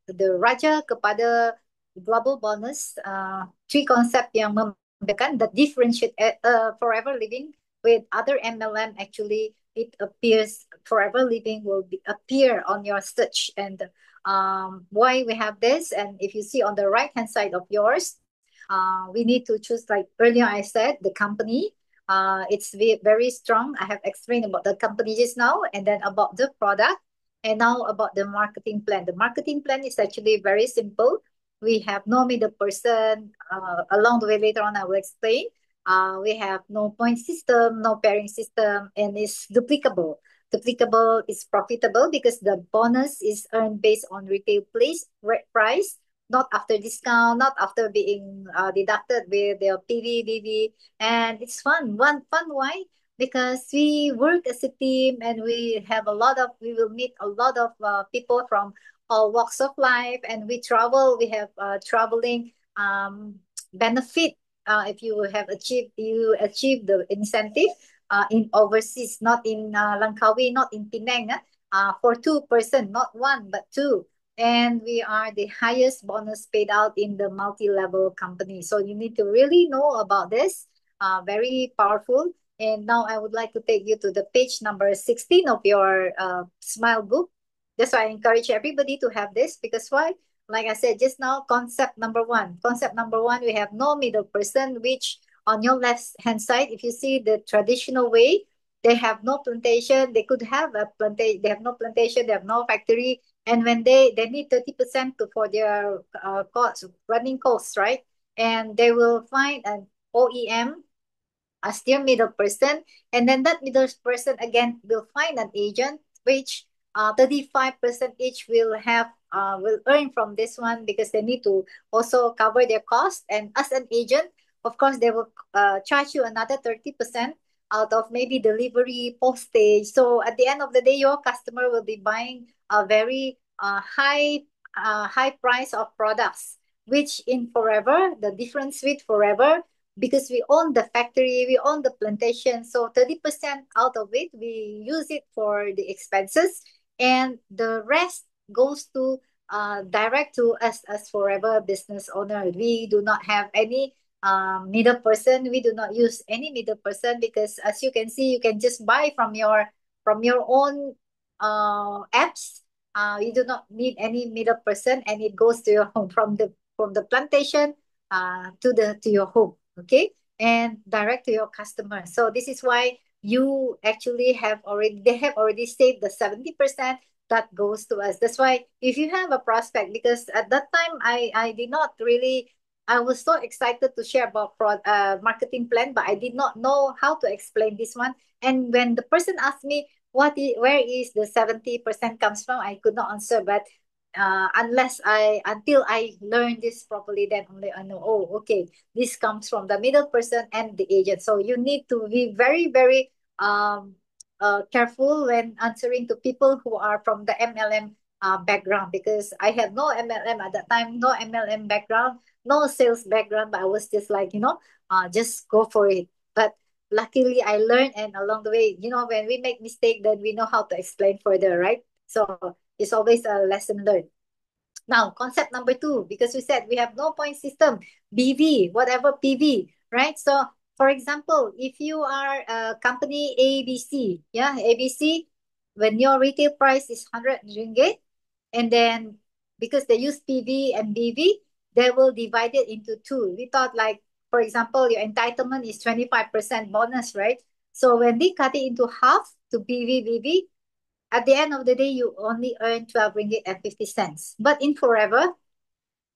the Raja kepada Global Bonus, 3 concept yang membedakan that differentiate Forever Living with other MLM. Actually, it appears Forever Living will appear on your search. And why we have this, and if you see on the right hand side of yours, we need to choose, like earlier I said, the company. It's very strong. I have explained about the company just now, and then about the product, and now about the marketing plan. The marketing plan is actually very simple. We have no middle person. Along the way later on, I will explain. We have no point system, no pairing system, and it's duplicable. Duplicable is profitable because the bonus is earned based on retail price not after discount, not after being deducted with their PV, VV. And it's fun. Fun, why? Because we work as a team and we will meet a lot of people from all walks of life, and we travel. We have traveling benefit if you achieve the incentive in overseas, not in Langkawi, not in Penang, for 2%, not one but two. And we are the highest bonus paid out in the multi-level company. So you need to really know about this. Very powerful. And now I would like to take you to the page number 16 of your Smile book. That's why I encourage everybody to have this, because why? Like I said just now, concept number one. Concept number one, we have no middle person, which on your left hand side, if you see the traditional way, they have no plantation. They could have a plantation. They have no plantation. They have no factory. And when they need 30% for their costs, running costs, right? And they will find an OEM as their middle person, and then that middle person again will find an agent, which 35% each will earn from this one, because they need to also cover their cost. And as an agent, of course, they will charge you another 30% out of maybe delivery, postage. So at the end of the day, your customer will be buying a very high price of products, which in Forever, the difference with Forever, because we own the factory, we own the plantation. So 30% out of it, we use it for the expenses, and the rest goes to direct to us as Forever business owner. We do not have any middle person. We do not use any middle person, because as you can see, you can just buy from your own apps. You do not need any middle person, and it goes to your home from the plantation to your home. Okay, and direct to your customer. So this is why you actually they have already saved the 70% that goes to us. That's why if you have a prospect, because at that time I did not really, I was so excited to share about marketing plan, but I did not know how to explain this one. And when the person asked me where is the 70% comes from, I could not answer. But until I learn this properly, then only I know, oh, okay, this comes from the middle person and the agent. So you need to be very, very careful when answering to people who are from the MLM background, because I have no MLM at that time, no MLM background, no sales background, but I was just like, just go for it. But luckily I learned, and along the way, when we make mistake, then we know how to explain further, right? So it's always a lesson learned. Now, concept number two, because we said we have no point system, BV, whatever PV, right? So, for example, if you are a company ABC, yeah, ABC, when your retail price is 100 ringgit, and then because they use PV and BV, they will divide it into two. We thought, like, for example, your entitlement is 25% bonus, right? So when they cut it into half to PV, BV, at the end of the day, you only earn 12 ringgit and 50 cents. But in Forever,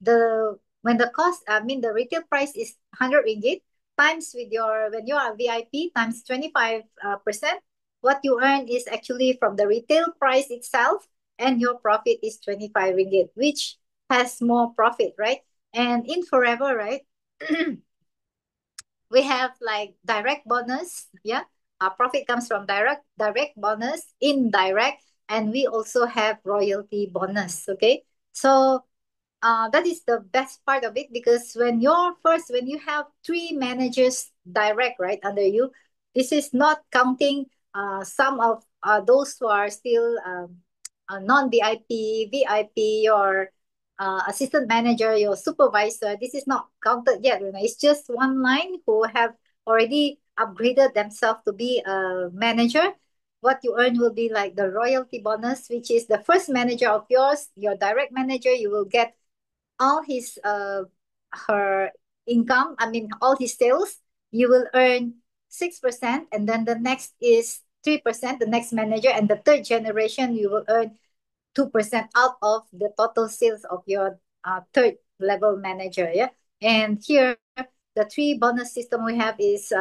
when the retail price is 100 ringgit, times when you are a VIP, times 25%, what you earn is actually from the retail price itself, and your profit is 25 ringgit, which has more profit, right? And in Forever, right, we have like direct bonus. Yeah, our profit comes from direct bonus, indirect, and we also have royalty bonus. Okay, so that is the best part of it, because when you have three managers direct, right, under you, this is not counting some of those who are still non-VIP, VIP, or assistant manager, your supervisor. This is not counted yet. It's just one line who have already upgraded themselves to be a manager. What you earn will be like the royalty bonus, which is the first manager of yours, your direct manager. You will get all his her income, I mean all his sales. You will earn 6%, and then the next is 3%, the next manager, and the third generation you will earn 2% out of the total sales of your third level manager. Yeah. And here, the three bonus system we have is,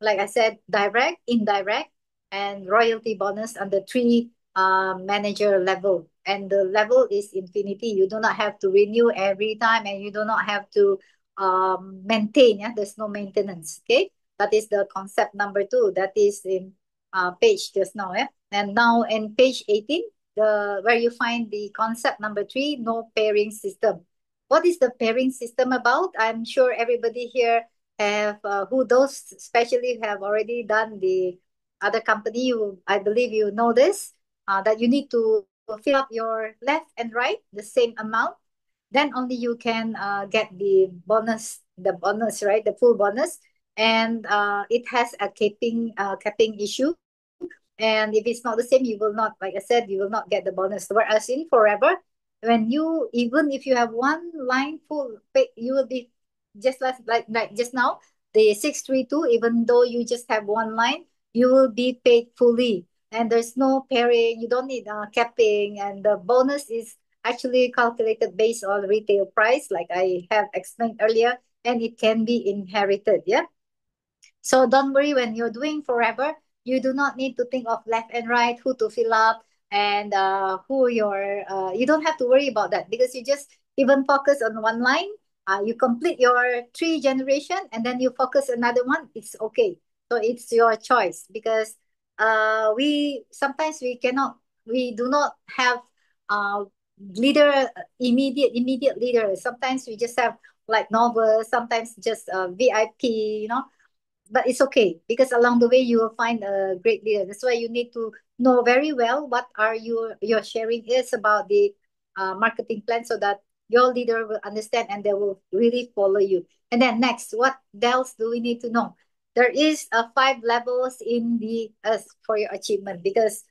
like I said, direct, indirect, and royalty bonus on the three manager level. and the level is infinity. You do not have to renew every time, and you do not have to maintain. Yeah, there's no maintenance. Okay, that is the concept number 2. That is in page just now. Yeah, and now in page 18, where you find the concept number 3, no pairing system. What is the pairing system about? I'm sure everybody here have who those especially have already done the other company. I believe you know this. That you need to fill up your left and right the same amount, then only you can get the bonus, right? The full bonus. And it has a capping issue. And if it's not the same, you will not, like I said, you will not get the bonus. Whereas in Forever, even if you have one line full, you will be just like just now, the 632, even though you just have one line, you will be paid fully. And there's no pairing, you don't need capping, and the bonus is actually calculated based on retail price, like I have explained earlier, and it can be inherited. Yeah. So don't worry, when you're doing Forever, you do not need to think of left and right, who to fill up, and you don't have to worry about that, because you just even focus on one line. You complete your 3 generation, and then you focus another one. It's okay. So it's your choice, because we sometimes we do not have uh leader immediate leader. Sometimes we just have like novel, sometimes just VIP, but it's okay, because along the way you will find a great leader. That's why you need to know very well what are your sharing is about the marketing plan, so that your leader will understand and they will really follow you. And then next, what else do we need to know? There is 5 levels in the for your achievement, because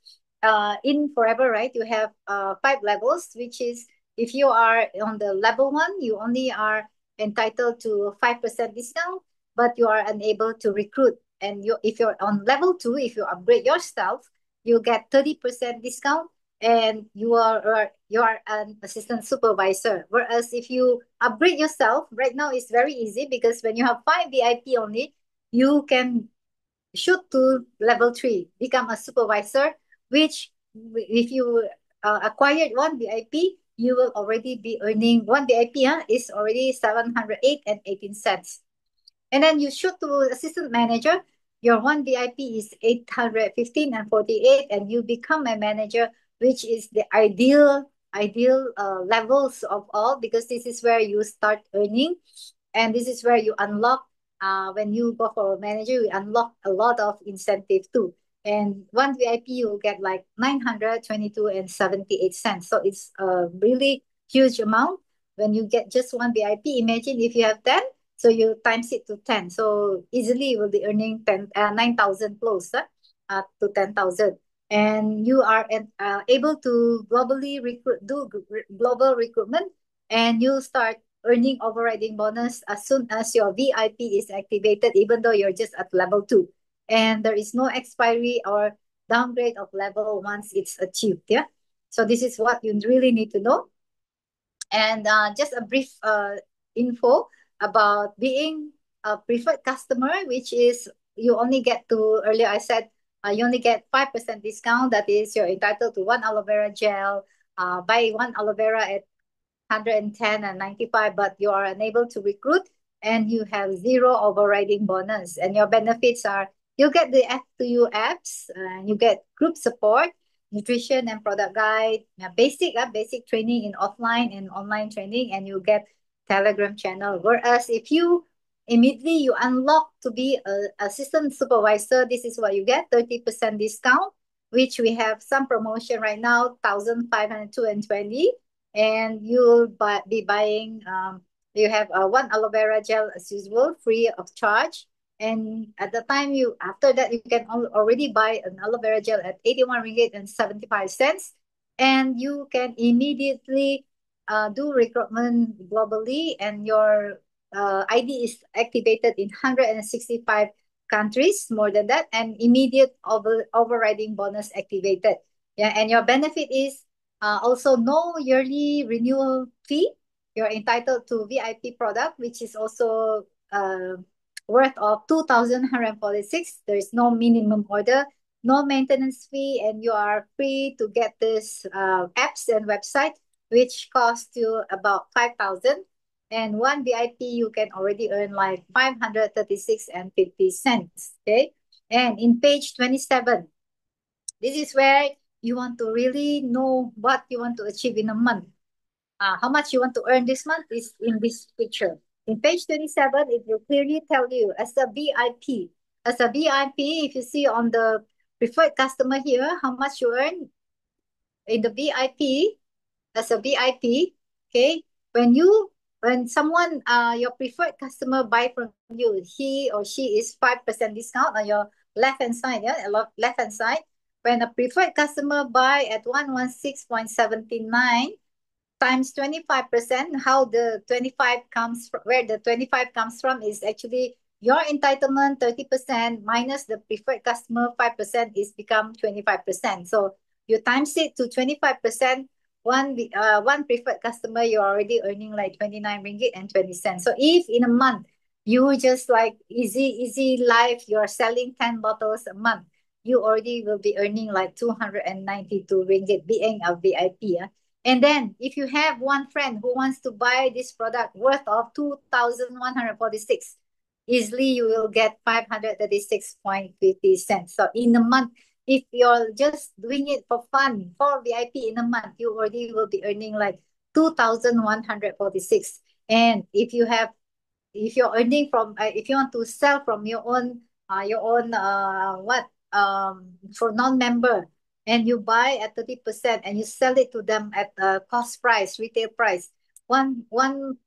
in Forever, right, you have 5 levels, which is, if you are on the level 1, you only are entitled to 5% discount, but you are unable to recruit. And if you're on level 2, if you upgrade yourself, you get 30% discount, and you are an assistant supervisor. Whereas if you upgrade yourself, right now it's very easy, because when you have 5 VIP only, you can shoot to level 3, become a supervisor, which if you acquired 1 VIP, you will already be earning 1 VIP is already 708 and 18 cents. And then you shoot to assistant manager, your 1 VIP is 815 and 48, and you become a manager, which is the ideal levels of all, because this is where you start earning, and this is where you unlock. When you go for a manager, you unlock a lot of incentive too. And 1 VIP, you will get like 922 and 78 cents. So it's a really huge amount. When you get just 1 VIP, imagine if you have 10, so you times it to 10. So easily you will be earning 9,000 close to 10,000. And you are able to do global recruitment, and you start earning overriding bonus as soon as your VIP is activated, even though you're just at level 2. And there is no expiry or downgrade of level once it's achieved. Yeah. So this is what you really need to know. And just a brief info about being a preferred customer, which is you only get to, earlier I said, you only get 5% discount. That is, you're entitled to 1 aloe vera gel. Buy 1 aloe vera at 110 and 95, but you are unable to recruit, and you have 0 overriding bonus. And your benefits are, you get the F2U apps, and you get group support, nutrition and product guide, basic training in offline and online training, and you get Telegram channel. Whereas if you immediately you unlock to be a assistant supervisor, this is what you get: 30% discount, which we have some promotion right now, 1,520, and you'll be buying. You have 1 aloe vera gel as usual, free of charge. And at the time after that, you can already buy an aloe vera gel at 81 ringgit and 75 cents. And you can immediately do recruitment globally, and your ID is activated in 165 countries, more than that, and immediate overriding bonus activated. Yeah, and your benefit is also no yearly renewal fee. You're entitled to VIP product, which is also worth of 2,146. There is no minimum order. no maintenance fee, and you are free to get this apps and website, which cost you about 5,000. And one VIP, you can already earn like 536 and 50 cents. Okay. And in page 27, this is where you want to really know what you want to achieve in a month. How much you want to earn this month is in this picture. In page 27, it will clearly tell you as a VIP. As a VIP, if you see on the preferred customer here, how much you earn in the VIP, as a VIP, okay? When someone, your preferred customer buy from you, he or she is 5% discount on your left-hand side, yeah, left-hand side. When a preferred customer buy at 116.79, times 25%, how the 25 comes from, where the 25 comes from is actually your entitlement 30% minus the preferred customer 5% is become 25%. So you times it to 25%, one preferred customer, you're already earning like 29 ringgit and 20 cents. So if in a month you just like easy life, you're selling 10 bottles a month, you already will be earning like 292 ringgit being a VIP. Yeah? And then if you have one friend who wants to buy this product worth of 2,146, easily you will get 536.50 cents. So in a month, if you're just doing it for fun, for VIP in a month, you already will be earning like 2,146. And if you're earning from, if you want to sell from your own for non-member, and you buy at 30% and you sell it to them at cost price, retail price, one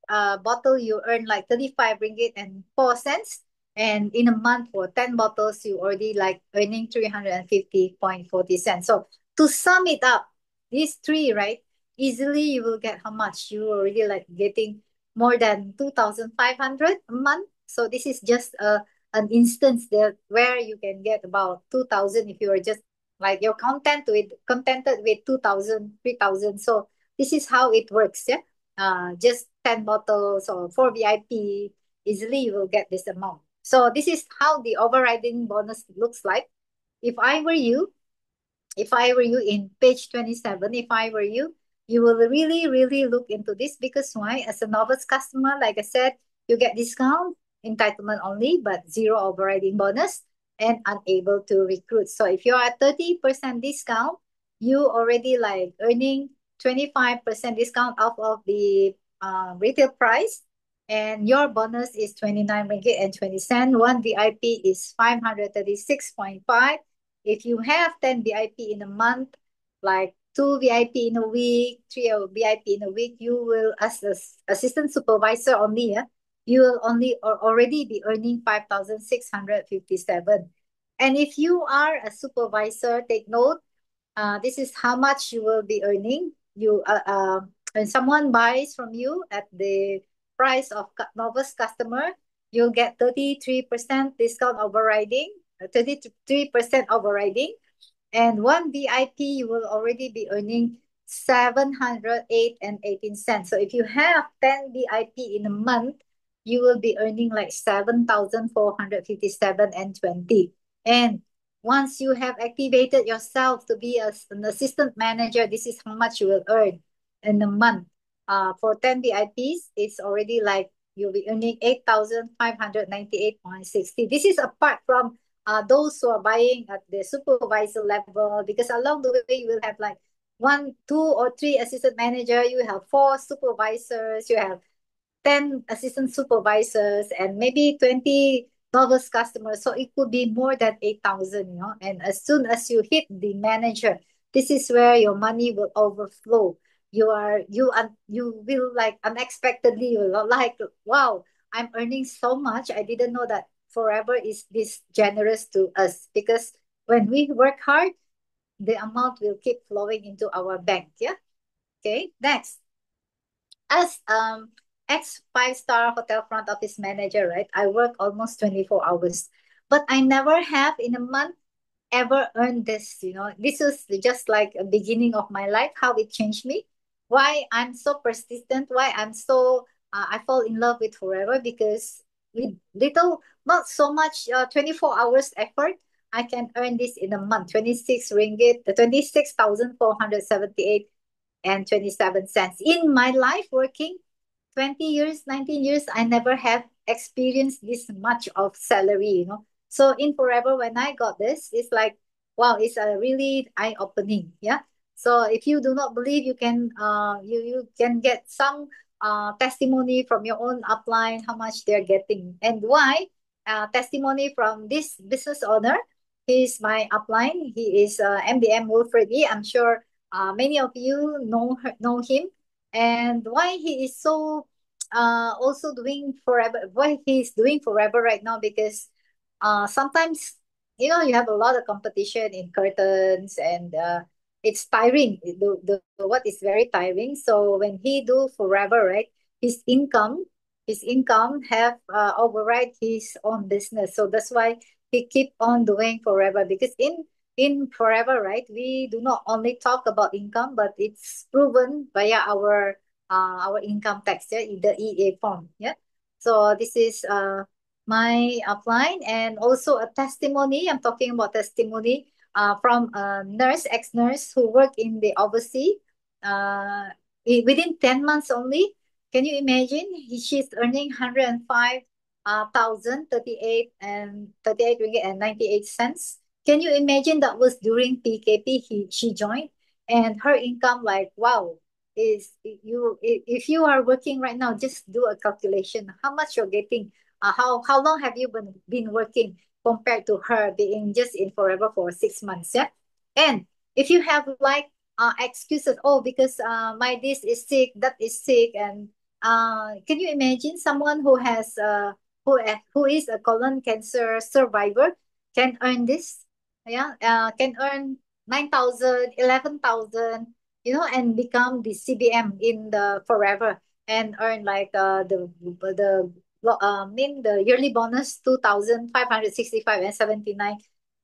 bottle you earn like 35 ringgit and 4 cents. And in a month for 10 bottles, you already like earning 350.40 cents. So to sum it up, these three, right? Easily you will get how much? You already like getting more than 2,500 a month. So this is just an instance that where you can get about 2,000 if you are just like you're contented with 2,000, 3,000. So this is how it works. Yeah. Just 10 bottles or 4 VIP, easily you will get this amount. So this is how the overriding bonus looks like. If I were you, in page 27, if I were you, you will really, really look into this because why? As a novice customer, like I said, you get discount, entitlement only, but zero overriding bonus and unable to recruit. So if you're at 30% discount, you already like earning 25% discount off of the retail price. And your bonus is 29 ringgit and 20 cents. One VIP is 536.5. If you have 10 VIP in a month, like 2 VIP in a week, 3 VIP in a week, you will, as an assistant supervisor only, you will already be earning 5,657. And if you are a supervisor, take note, this is how much you will be earning. When someone buys from you at the price of novice customer, you'll get 33% discount overriding, 33% overriding. And one VIP, you will already be earning 708 and 18 cents. So if you have 10 VIP in a month, you will be earning like 7,457 and 20. And once you have activated yourself to be an assistant manager, this is how much you will earn in a month. For 10 VIPs, it's already like you'll be earning 8,598.60. This is apart from those who are buying at the supervisor level, because along the way you will have like 1, 2, or 3 assistant manager, you have 4 supervisors, you have 10 assistant supervisors, and maybe 20 novice customers. So it could be more than 8,000, and as soon as you hit the manager, this is where your money will overflow. You will like unexpectedly, you will like, wow, I'm earning so much. I didn't know that Forever is this generous to us, because when we work hard, the amount will keep flowing into our bank. Yeah. Okay. Next, as ex 5-star hotel front office manager, right? I work almost 24 hours, but I never have in a month ever earned this. This was just like a beginning of my life, how it changed me, why I'm so persistent, why I'm so I fall in love with Forever, because with little, not so much 24 hours effort, I can earn this in a month, 26 ringgit, 26,478 and 27 cents. In my life working 20 years, 19 years, I never have experienced this much of salary. So in Forever, when I got this, it's like, wow, it's a really eye-opening. Yeah. So if you do not believe, you can get some testimony from your own upline, how much they're getting and why. Testimony from this business owner. He's my upline. He is MDM Wilfred E. I'm sure many of you know him, and why he is so also doing Forever, why he's doing Forever right now, because sometimes you have a lot of competition in curtains, and it's tiring. The what is very tiring. So when he do Forever, right, his income have override his own business. So that's why he keep on doing Forever, because in Forever, right, we do not only talk about income, but it's proven via our income tax, yeah, the EA form. Yeah. So this is my upline, and also a testimony. I'm talking about testimony from a nurse, ex-nurse who worked in the overseas within 10 months only. Can you imagine? She's earning 105 thousand 38 ringgit and 98 cents. Can you imagine? That was during PKP she joined, and her income, like, wow, is you if you are working right now, just do a calculation how much you're getting. How long have you been working compared to her being just in Forever for 6 months? Yeah. And if you have like excuses, oh, because my this is sick, that is sick, and can you imagine someone who has who is a colon cancer survivor can earn this? Yeah, can earn 9,000, 11,000, and become the CBM in the Forever, and earn like the yearly bonus 2,565 and 79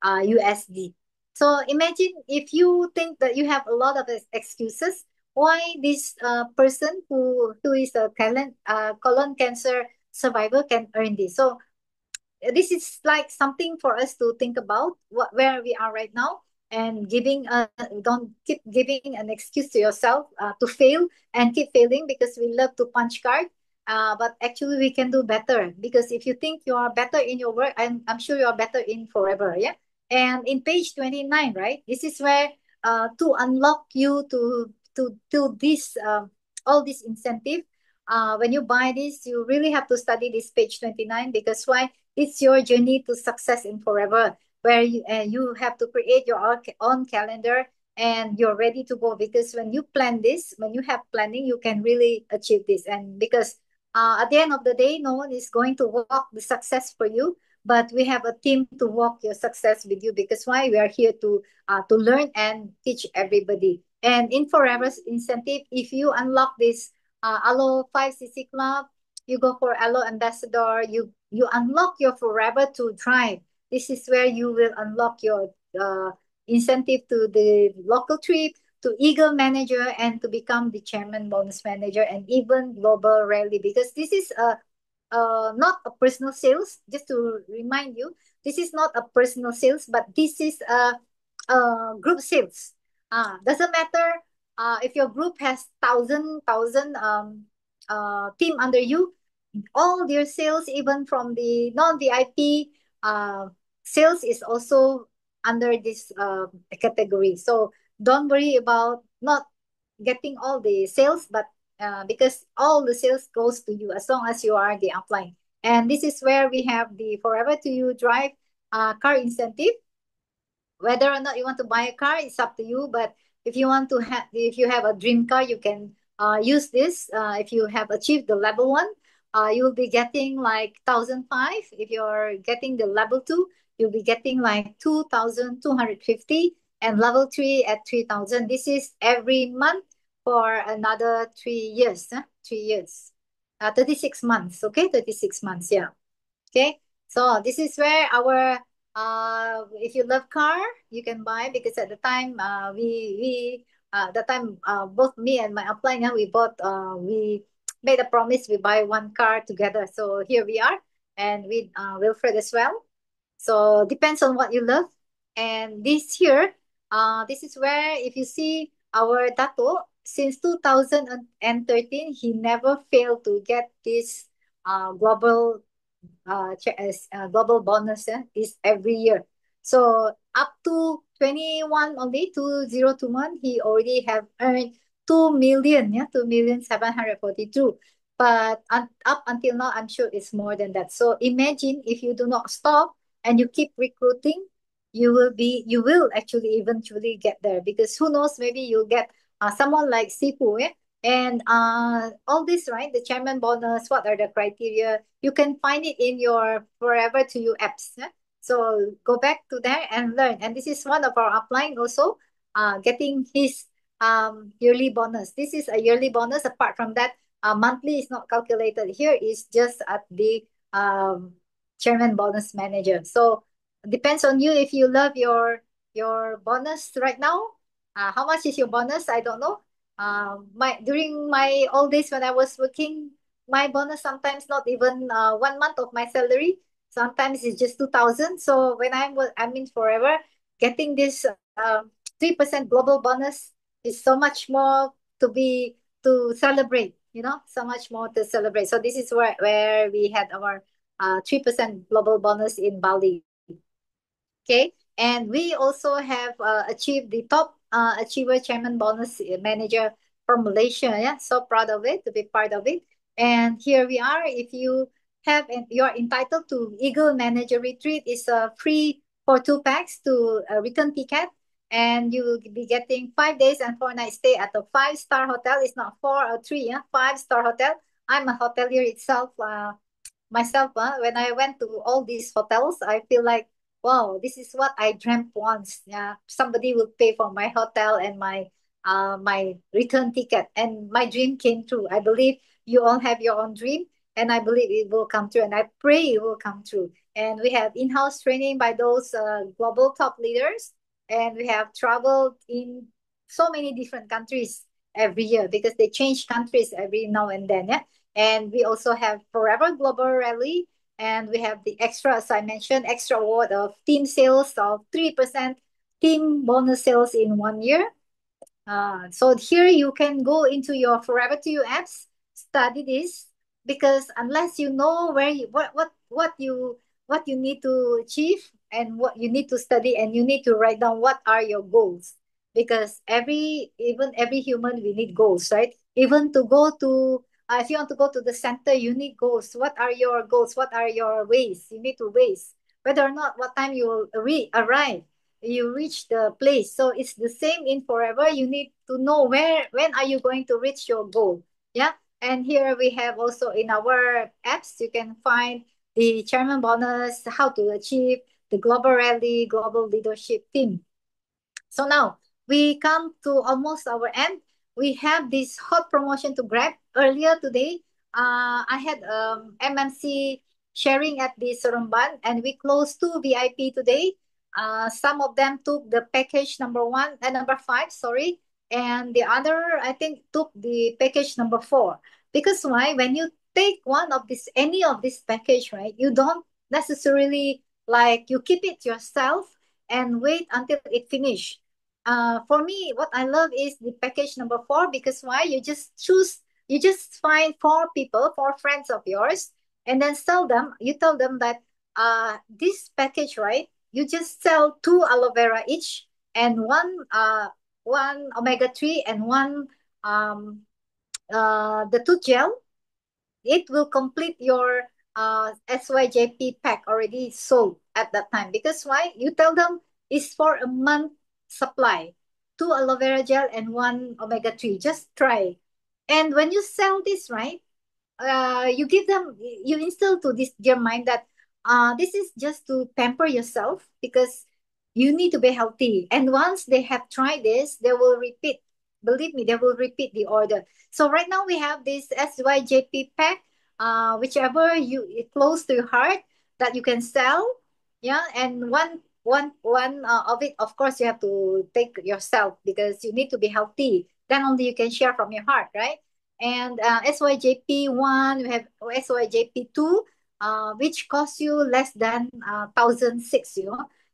USD. So imagine, if you think that you have a lot of excuses, why this person who is a colon cancer survivor can earn this. So this is like something for us to think about, where we are right now, and don't keep giving an excuse to yourself to fail, and keep failing because we love to punch card. But actually we can do better, because if you think you are better in your work, I'm sure you are better in Forever. Yeah. And in page 29, right, this is where to unlock you to this all this incentive. When you buy this, you really have to study this page 29, because why? It's your journey to success in Forever, where you have to create your own calendar, and you're ready to go, because when you plan this, when you have planning, you can really achieve this. And because at the end of the day, no one is going to walk the success for you, but we have a team to walk your success with you, because why? We are here to learn and teach everybody. And in Forever's incentive, if you unlock this Alo 5cc Club, you go for Alo Ambassador, you unlock your Forever to Drive. This is where you will unlock your incentive to the local trip, to Eagle Manager, and to become the Chairman Bonus Manager, and even Global Rally, because this is not a personal sales. Just to remind you, this is not a personal sales, but this is a group sales. Doesn't matter if your group has thousand team under you, all their sales, even from the non-VIP sales, is also under this category. So don't worry about not getting all the sales, but because all the sales goes to you as long as you are the upline. And this is where we have the Forever to You Drive car incentive. Whether or not you want to buy a car, it's up to you. But if you have a dream car, you can use this. If you have achieved the level 1, you'll be getting like 1,005. If you're getting the level 2, you'll be getting like 2,250, and level 3 at 3,000. This is every month for another 3 years. 3 years. 36 months. Okay, 36 months. Yeah. Okay. So this is where our if you love car, you can buy, because at the time both me and my upline, we made a promise, we buy one car together. So here we are, and with Wilfred as well. So depends on what you love. And this here, this is where if you see our Dato, since 2013, he never failed to get this global bonus is every year. So up to 21 only 2021, he already have earned 2 million, 2,742. But up until now, I'm sure it's more than that. So imagine if you do not stop and you keep recruiting, you will actually eventually get there, because who knows, maybe you'll get someone like Sifu, and all this, right? The chairman bonus, what are the criteria? You can find it in your Forever to You apps. So go back to there and learn. And this is one of our upline also, getting his yearly bonus. This is a yearly bonus. Apart from that, monthly is not calculated. Here is just at the chairman bonus manager. So depends on you if you love your bonus right now. How much is your bonus? I don't know. My during my old days when I was working, my bonus sometimes not even 1 month of my salary. Sometimes it's just 2,000. So when I'm in Forever, getting this 3% global bonus is so much more to celebrate. So much more to celebrate. So this is where we had our 3% global bonus in Bali. Okay, and we also have achieved the top achiever chairman bonus manager from Malaysia. Yeah, so proud of it to be part of it. And here we are. If you you're entitled to Eagle Manager Retreat, is free for 2 packs to a return ticket, and you will be getting 5 days and 4 nights stay at a 5-star hotel. It's not 4 or 3, 5-star hotel. I'm a hotelier itself. Myself, when I went to all these hotels, I feel like, wow, this is what I dreamt once. Yeah, somebody will pay for my hotel and my return ticket, and my dream came true. I believe you all have your own dream, and I believe it will come true, and I pray it will come true. And we have in-house training by those global top leaders, and we have traveled in so many different countries every year, because they change countries every now and then. Yeah, and we also have Forever Global Rally, and we have the extra, as I mentioned, extra award of team sales of 3% team bonus sales in 1 year. So here you can go into your Forever to You apps, study this, because unless you know where you what you need to achieve and what you need to study, and you need to write down what are your goals, because even every human, we need goals, right? Even to go to if you want to go to the center, you need goals. What are your goals? What are your ways? You need to ways whether or not what time you will arrive, you reach the place. So it's the same in Forever. You need to know when are you going to reach your goal. Yeah. And here we have also in our apps, you can find the chairman bonus, how to achieve the global rally, global leadership team. So now we come to almost our end. We have this hot promotion to grab. Earlier today, I had MMC sharing at the Seremban, and we closed 2 VIP today. Some of them took the package number 5, sorry, and the other, I think, took the package number 4. Because why? When you take any of this package, right, you don't necessarily, like, you keep it yourself and wait until it finish. For me, what I love is the package number 4, because why? You just find 4 people, 4 friends of yours, and then sell them. You tell them that this package, right? You just sell 2 aloe vera each, and one omega-3, and one the tooth gel. It will complete your SYJP pack already sold at that time. Because why? You tell them it's for a month supply. 2 aloe vera gel and 1 omega-3. Just try. And when you sell this, right, you instill to their mind that this is just to pamper yourself, because you need to be healthy. And once they have tried this, they will repeat. Believe me, they will repeat the order. So right now we have this SYJP pack, whichever it close to your heart, that you can sell. Yeah, and one of it, of course, you have to take yourself, because you need to be healthy. Then only you can share from your heart, right? And SYJP1, we have SYJP2, which costs you less than 1,006,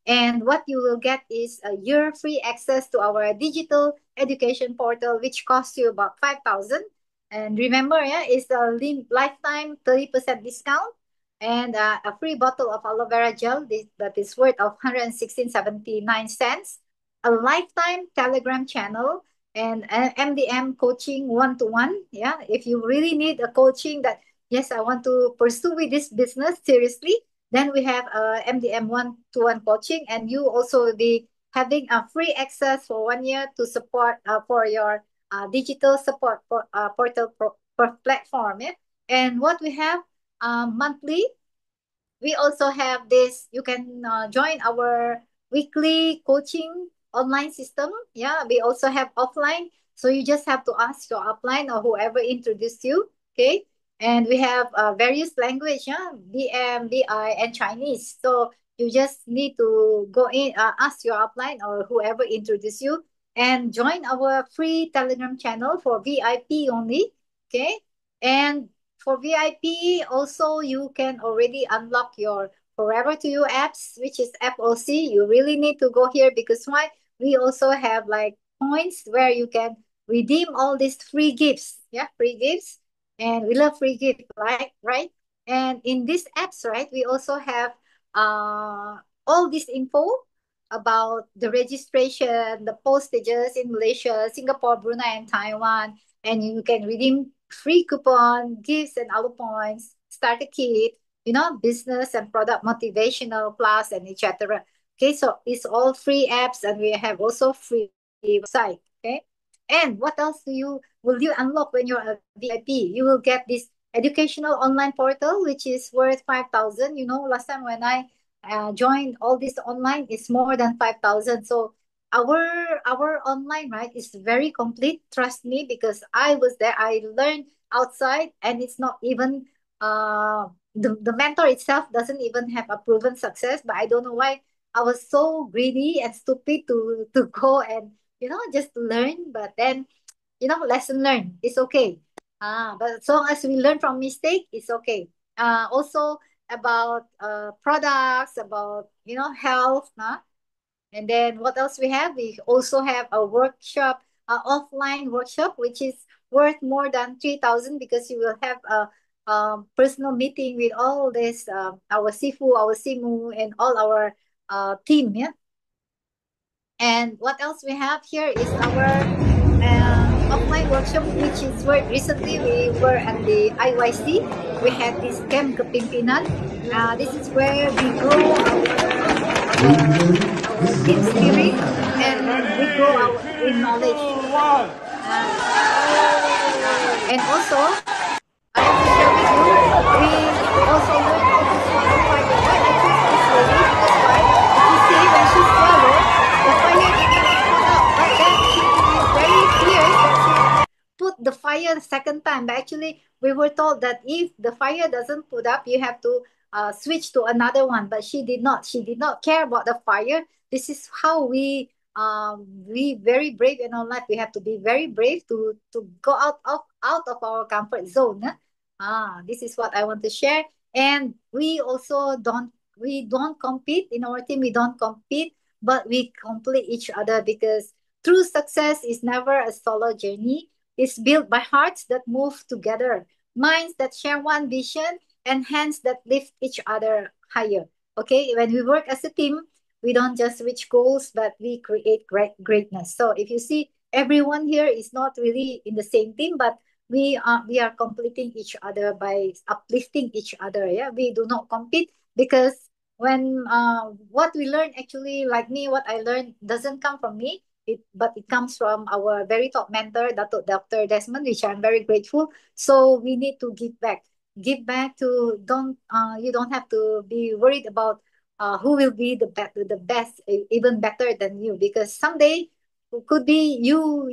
And what you will get is a year free access to our digital education portal, which costs you about 5,000. And remember, yeah, it's a lifetime 30% discount and a free bottle of aloe vera gel that is worth of 116.79 cents, a lifetime Telegram channel, and MDM coaching one-to-one. Yeah, if you really need a coaching that, yes, I want to pursue with this business seriously, then we have MDM one-to-one coaching, and you also will be having a free access for 1 year to support for your digital support portal platform. Yeah? And what we have monthly, we also have this. You can join our weekly coaching online system. Yeah, we also have offline. So you just have to ask your upline or whoever introduced you. Okay. And we have various language, yeah, BM, BI, and Chinese. So you just need to go in, ask your upline or whoever introduced you, and join our free Telegram channel for VIP only. Okay. And for VIP, also you can already unlock your Forever to You apps, which is FOC. You really need to go here because why? We also have like points where you can redeem all these free gifts. Yeah, free gifts. And we love free gifts, right? And in these apps, right, we also have all this info about the registration, the postages in Malaysia, Singapore, Brunei, and Taiwan. And you can redeem free coupon, gifts and other points, starter kit, business and product motivational class and etc. Okay, so it's all free apps, and we have also free website. Okay, and what else will you unlock when you're a VIP? You will get this educational online portal, which is worth 5,000. Last time when I joined all this online, it's more than 5,000. So our online, right, is very complete. Trust me, because I was there. I learned outside, and it's not even the mentor itself doesn't even have a proven success. But I don't know why I was so greedy and stupid to go and just to learn. But then lesson learned. It's okay. But as long as we learn from mistake, it's okay. Also about products, about health, and then what else we have? We also have a workshop, offline workshop, which is worth more than 3,000 because you will have a personal meeting with all this our Sifu, our Simu, and all our team. Yeah. And what else we have here is our offline workshop, which is where recently we were at the IYC. We had this camp Kepimpinan. This is where we grow our team spirit, and we grow in knowledge. And also, I have to share with you, we also learn how to swallow fire. Why I choose this lady? Because why? You see, when she swallowed, the fire did not come out. But then she is very fierce that she put the fire the second time. But actually, we were told that if the fire doesn't put up, you have to switch to another one. But she did not. She did not care about the fire. This is how we very brave in our life. We have to be very brave to go out of our comfort zone. This is what I want to share. And we also don't compete in our team. We don't compete, but we complete each other, because true success is never a solo journey. It's built by hearts that move together, minds that share one vision, and hands that lift each other higher. Okay, when we work as a team, we don't just reach goals, but we create greatness. So if you see, everyone here is not really in the same team, but we are completing each other by uplifting each other. Yeah, we do not compete, because when what we learn, actually, like me, what I learned doesn't come from me, but it comes from our very top mentor, Dr. Desmond, which I'm very grateful. So we need to give back to, don't you don't have to be worried about who will be the best, even better than you, because someday it could be you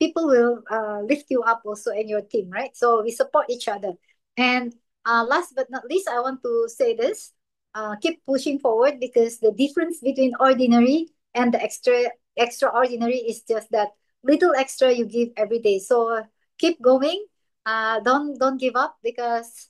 people will lift you up also in your team, right? So we support each other. And last but not least, I want to say this: keep pushing forward, because the difference between ordinary and the extraordinary is just that little extra you give every day. So keep going. Don't give up, because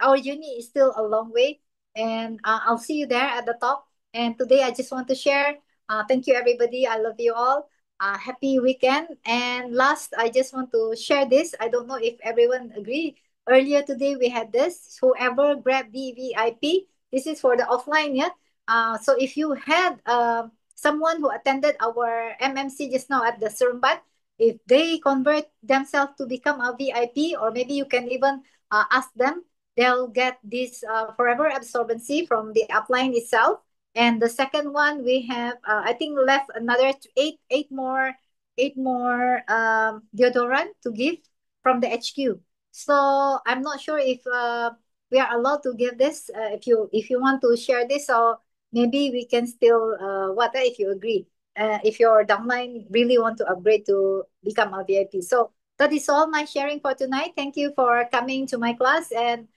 our journey is still a long way, and I'll see you there at the top. And today I just want to share. Thank you, everybody. I love you all. Happy weekend. And last, I just want to share this. I don't know if everyone agree. Earlier today, we had this. Whoever grabbed VVIP, this is for the offline, yeah. So if you had someone who attended our MMC just now at the Seremban, if they convert themselves to become a VIP, or maybe you can even ask them, they'll get this forever absorbency from the upline itself. And the second one, we have I think left another eight more deodorant to give from the HQ. So I'm not sure if we are allowed to give this. If you want to share this, so maybe we can still if you agree. If your downline really want to upgrade to become a VIP. So that is all my sharing for tonight. Thank you for coming to my class, and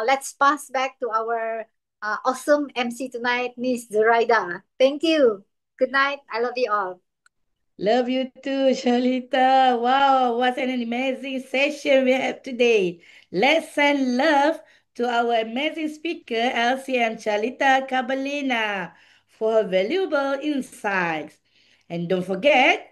let's pass back to our awesome MC tonight, Miss Zoraida. Thank you. Good night. I love you all. Love you too, Shalita. Wow, what an amazing session we have today. Let's send love to our amazing speaker, LCM Shalita Kabalina, for her valuable insights. And don't forget,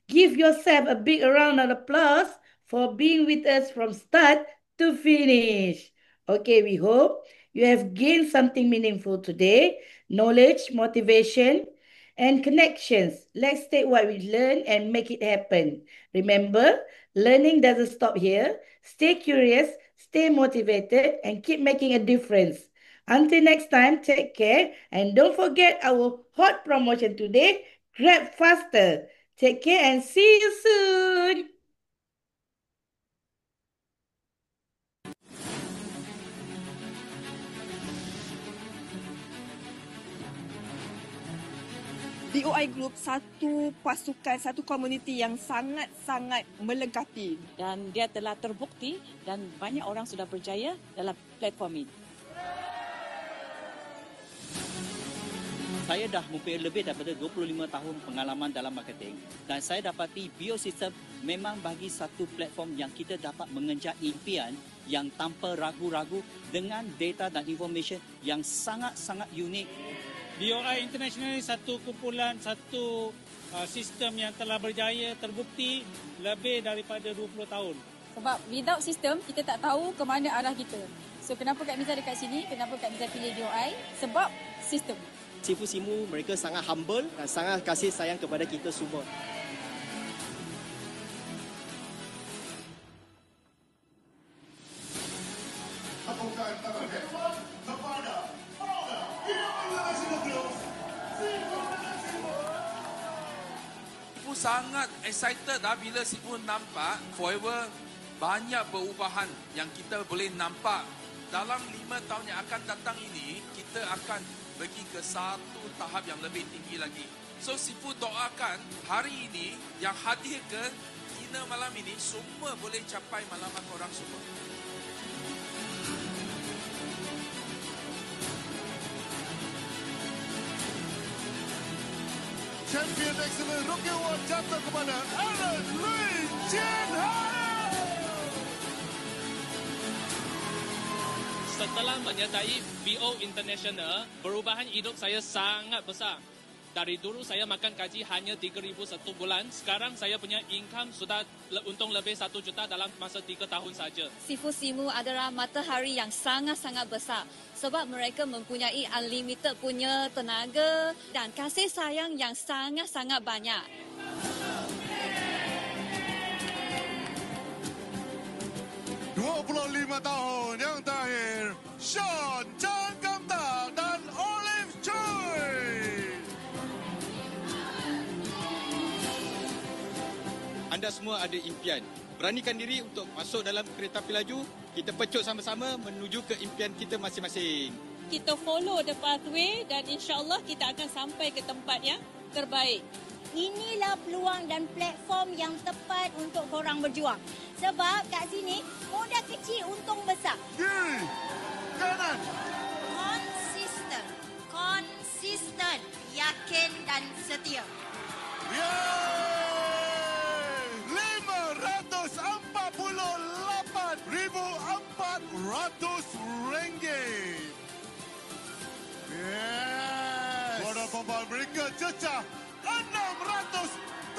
give yourself a big round of applause for being with us from start to finish. Okay, we hope you have gained something meaningful today, knowledge, motivation, and connections. Let's take what we learn and make it happen. Remember, learning doesn't stop here. Stay curious, stay motivated, and keep making a difference. Until next time, take care and don't forget our hot promotion today. Grab faster. Take care and see you soon. BOI Group satu pasukan, satu komuniti yang sangat-sangat melengkapi. Dan dia telah terbukti dan banyak orang sudah berjaya dalam platform ini. Saya dah mempunyai lebih daripada 25 tahun pengalaman dalam marketing dan saya dapati Biosystem memang bagi satu platform yang kita dapat mengejar impian yang tanpa ragu-ragu dengan data dan information yang sangat-sangat unik. BOI International ini satu kumpulan, satu sistem yang telah berjaya terbukti lebih daripada 20 tahun. Sebab without sistem, kita tak tahu ke mana arah kita. So kenapa Kak Miza dekat sini, kenapa Kak Miza pilih BOI? Sebab sistem. Sifu-simu mereka sangat humble dan sangat kasih sayang kepada kita semua. Sangat excited bila Sifu nampak forever banyak perubahan yang kita boleh nampak dalam 5 tahun yang akan datang ini. Kita akan pergi ke satu tahap yang lebih tinggi lagi. So Sifu doakan hari ini yang hadir ke dinner malam ini semua boleh capai malaman orang semua. Champion Excellent Rookie Award jatuh kepada Aaron Lee Jin Hai. Setelah menyertai BO International, perubahan hidup saya sangat besar. Dari dulu saya makan gaji hanya 3,000 satu bulan. Sekarang saya punya income sudah untung lebih 1 juta dalam masa 3 tahun saja. Sifu-simu adalah matahari yang sangat-sangat besar. Sebab mereka mempunyai unlimited punya tenaga dan kasih sayang yang sangat-sangat banyak. ...25 tahun yang terakhir, Sean Chan Kamta dan Olive Choi. Anda semua ada impian. Beranikan diri untuk masuk dalam kereta api laju. Kita pecut sama-sama menuju ke impian kita masing-masing. Kita follow the pathway dan insya-Allah kita akan sampai ke tempat yang terbaik. Inilah peluang dan platform yang tepat untuk korang berjuang. Sebab kat sini, modal kecil untung besar. Kiri, kanan. Konsisten, yakin dan setia. Yeay! RM548,400. Yes! Total pembawa mereka cecah RM674,238.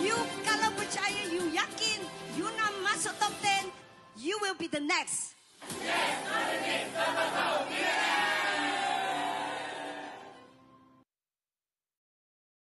You kalau percaya, you yakin, you nak masuk top 10, you will be the next. Yes,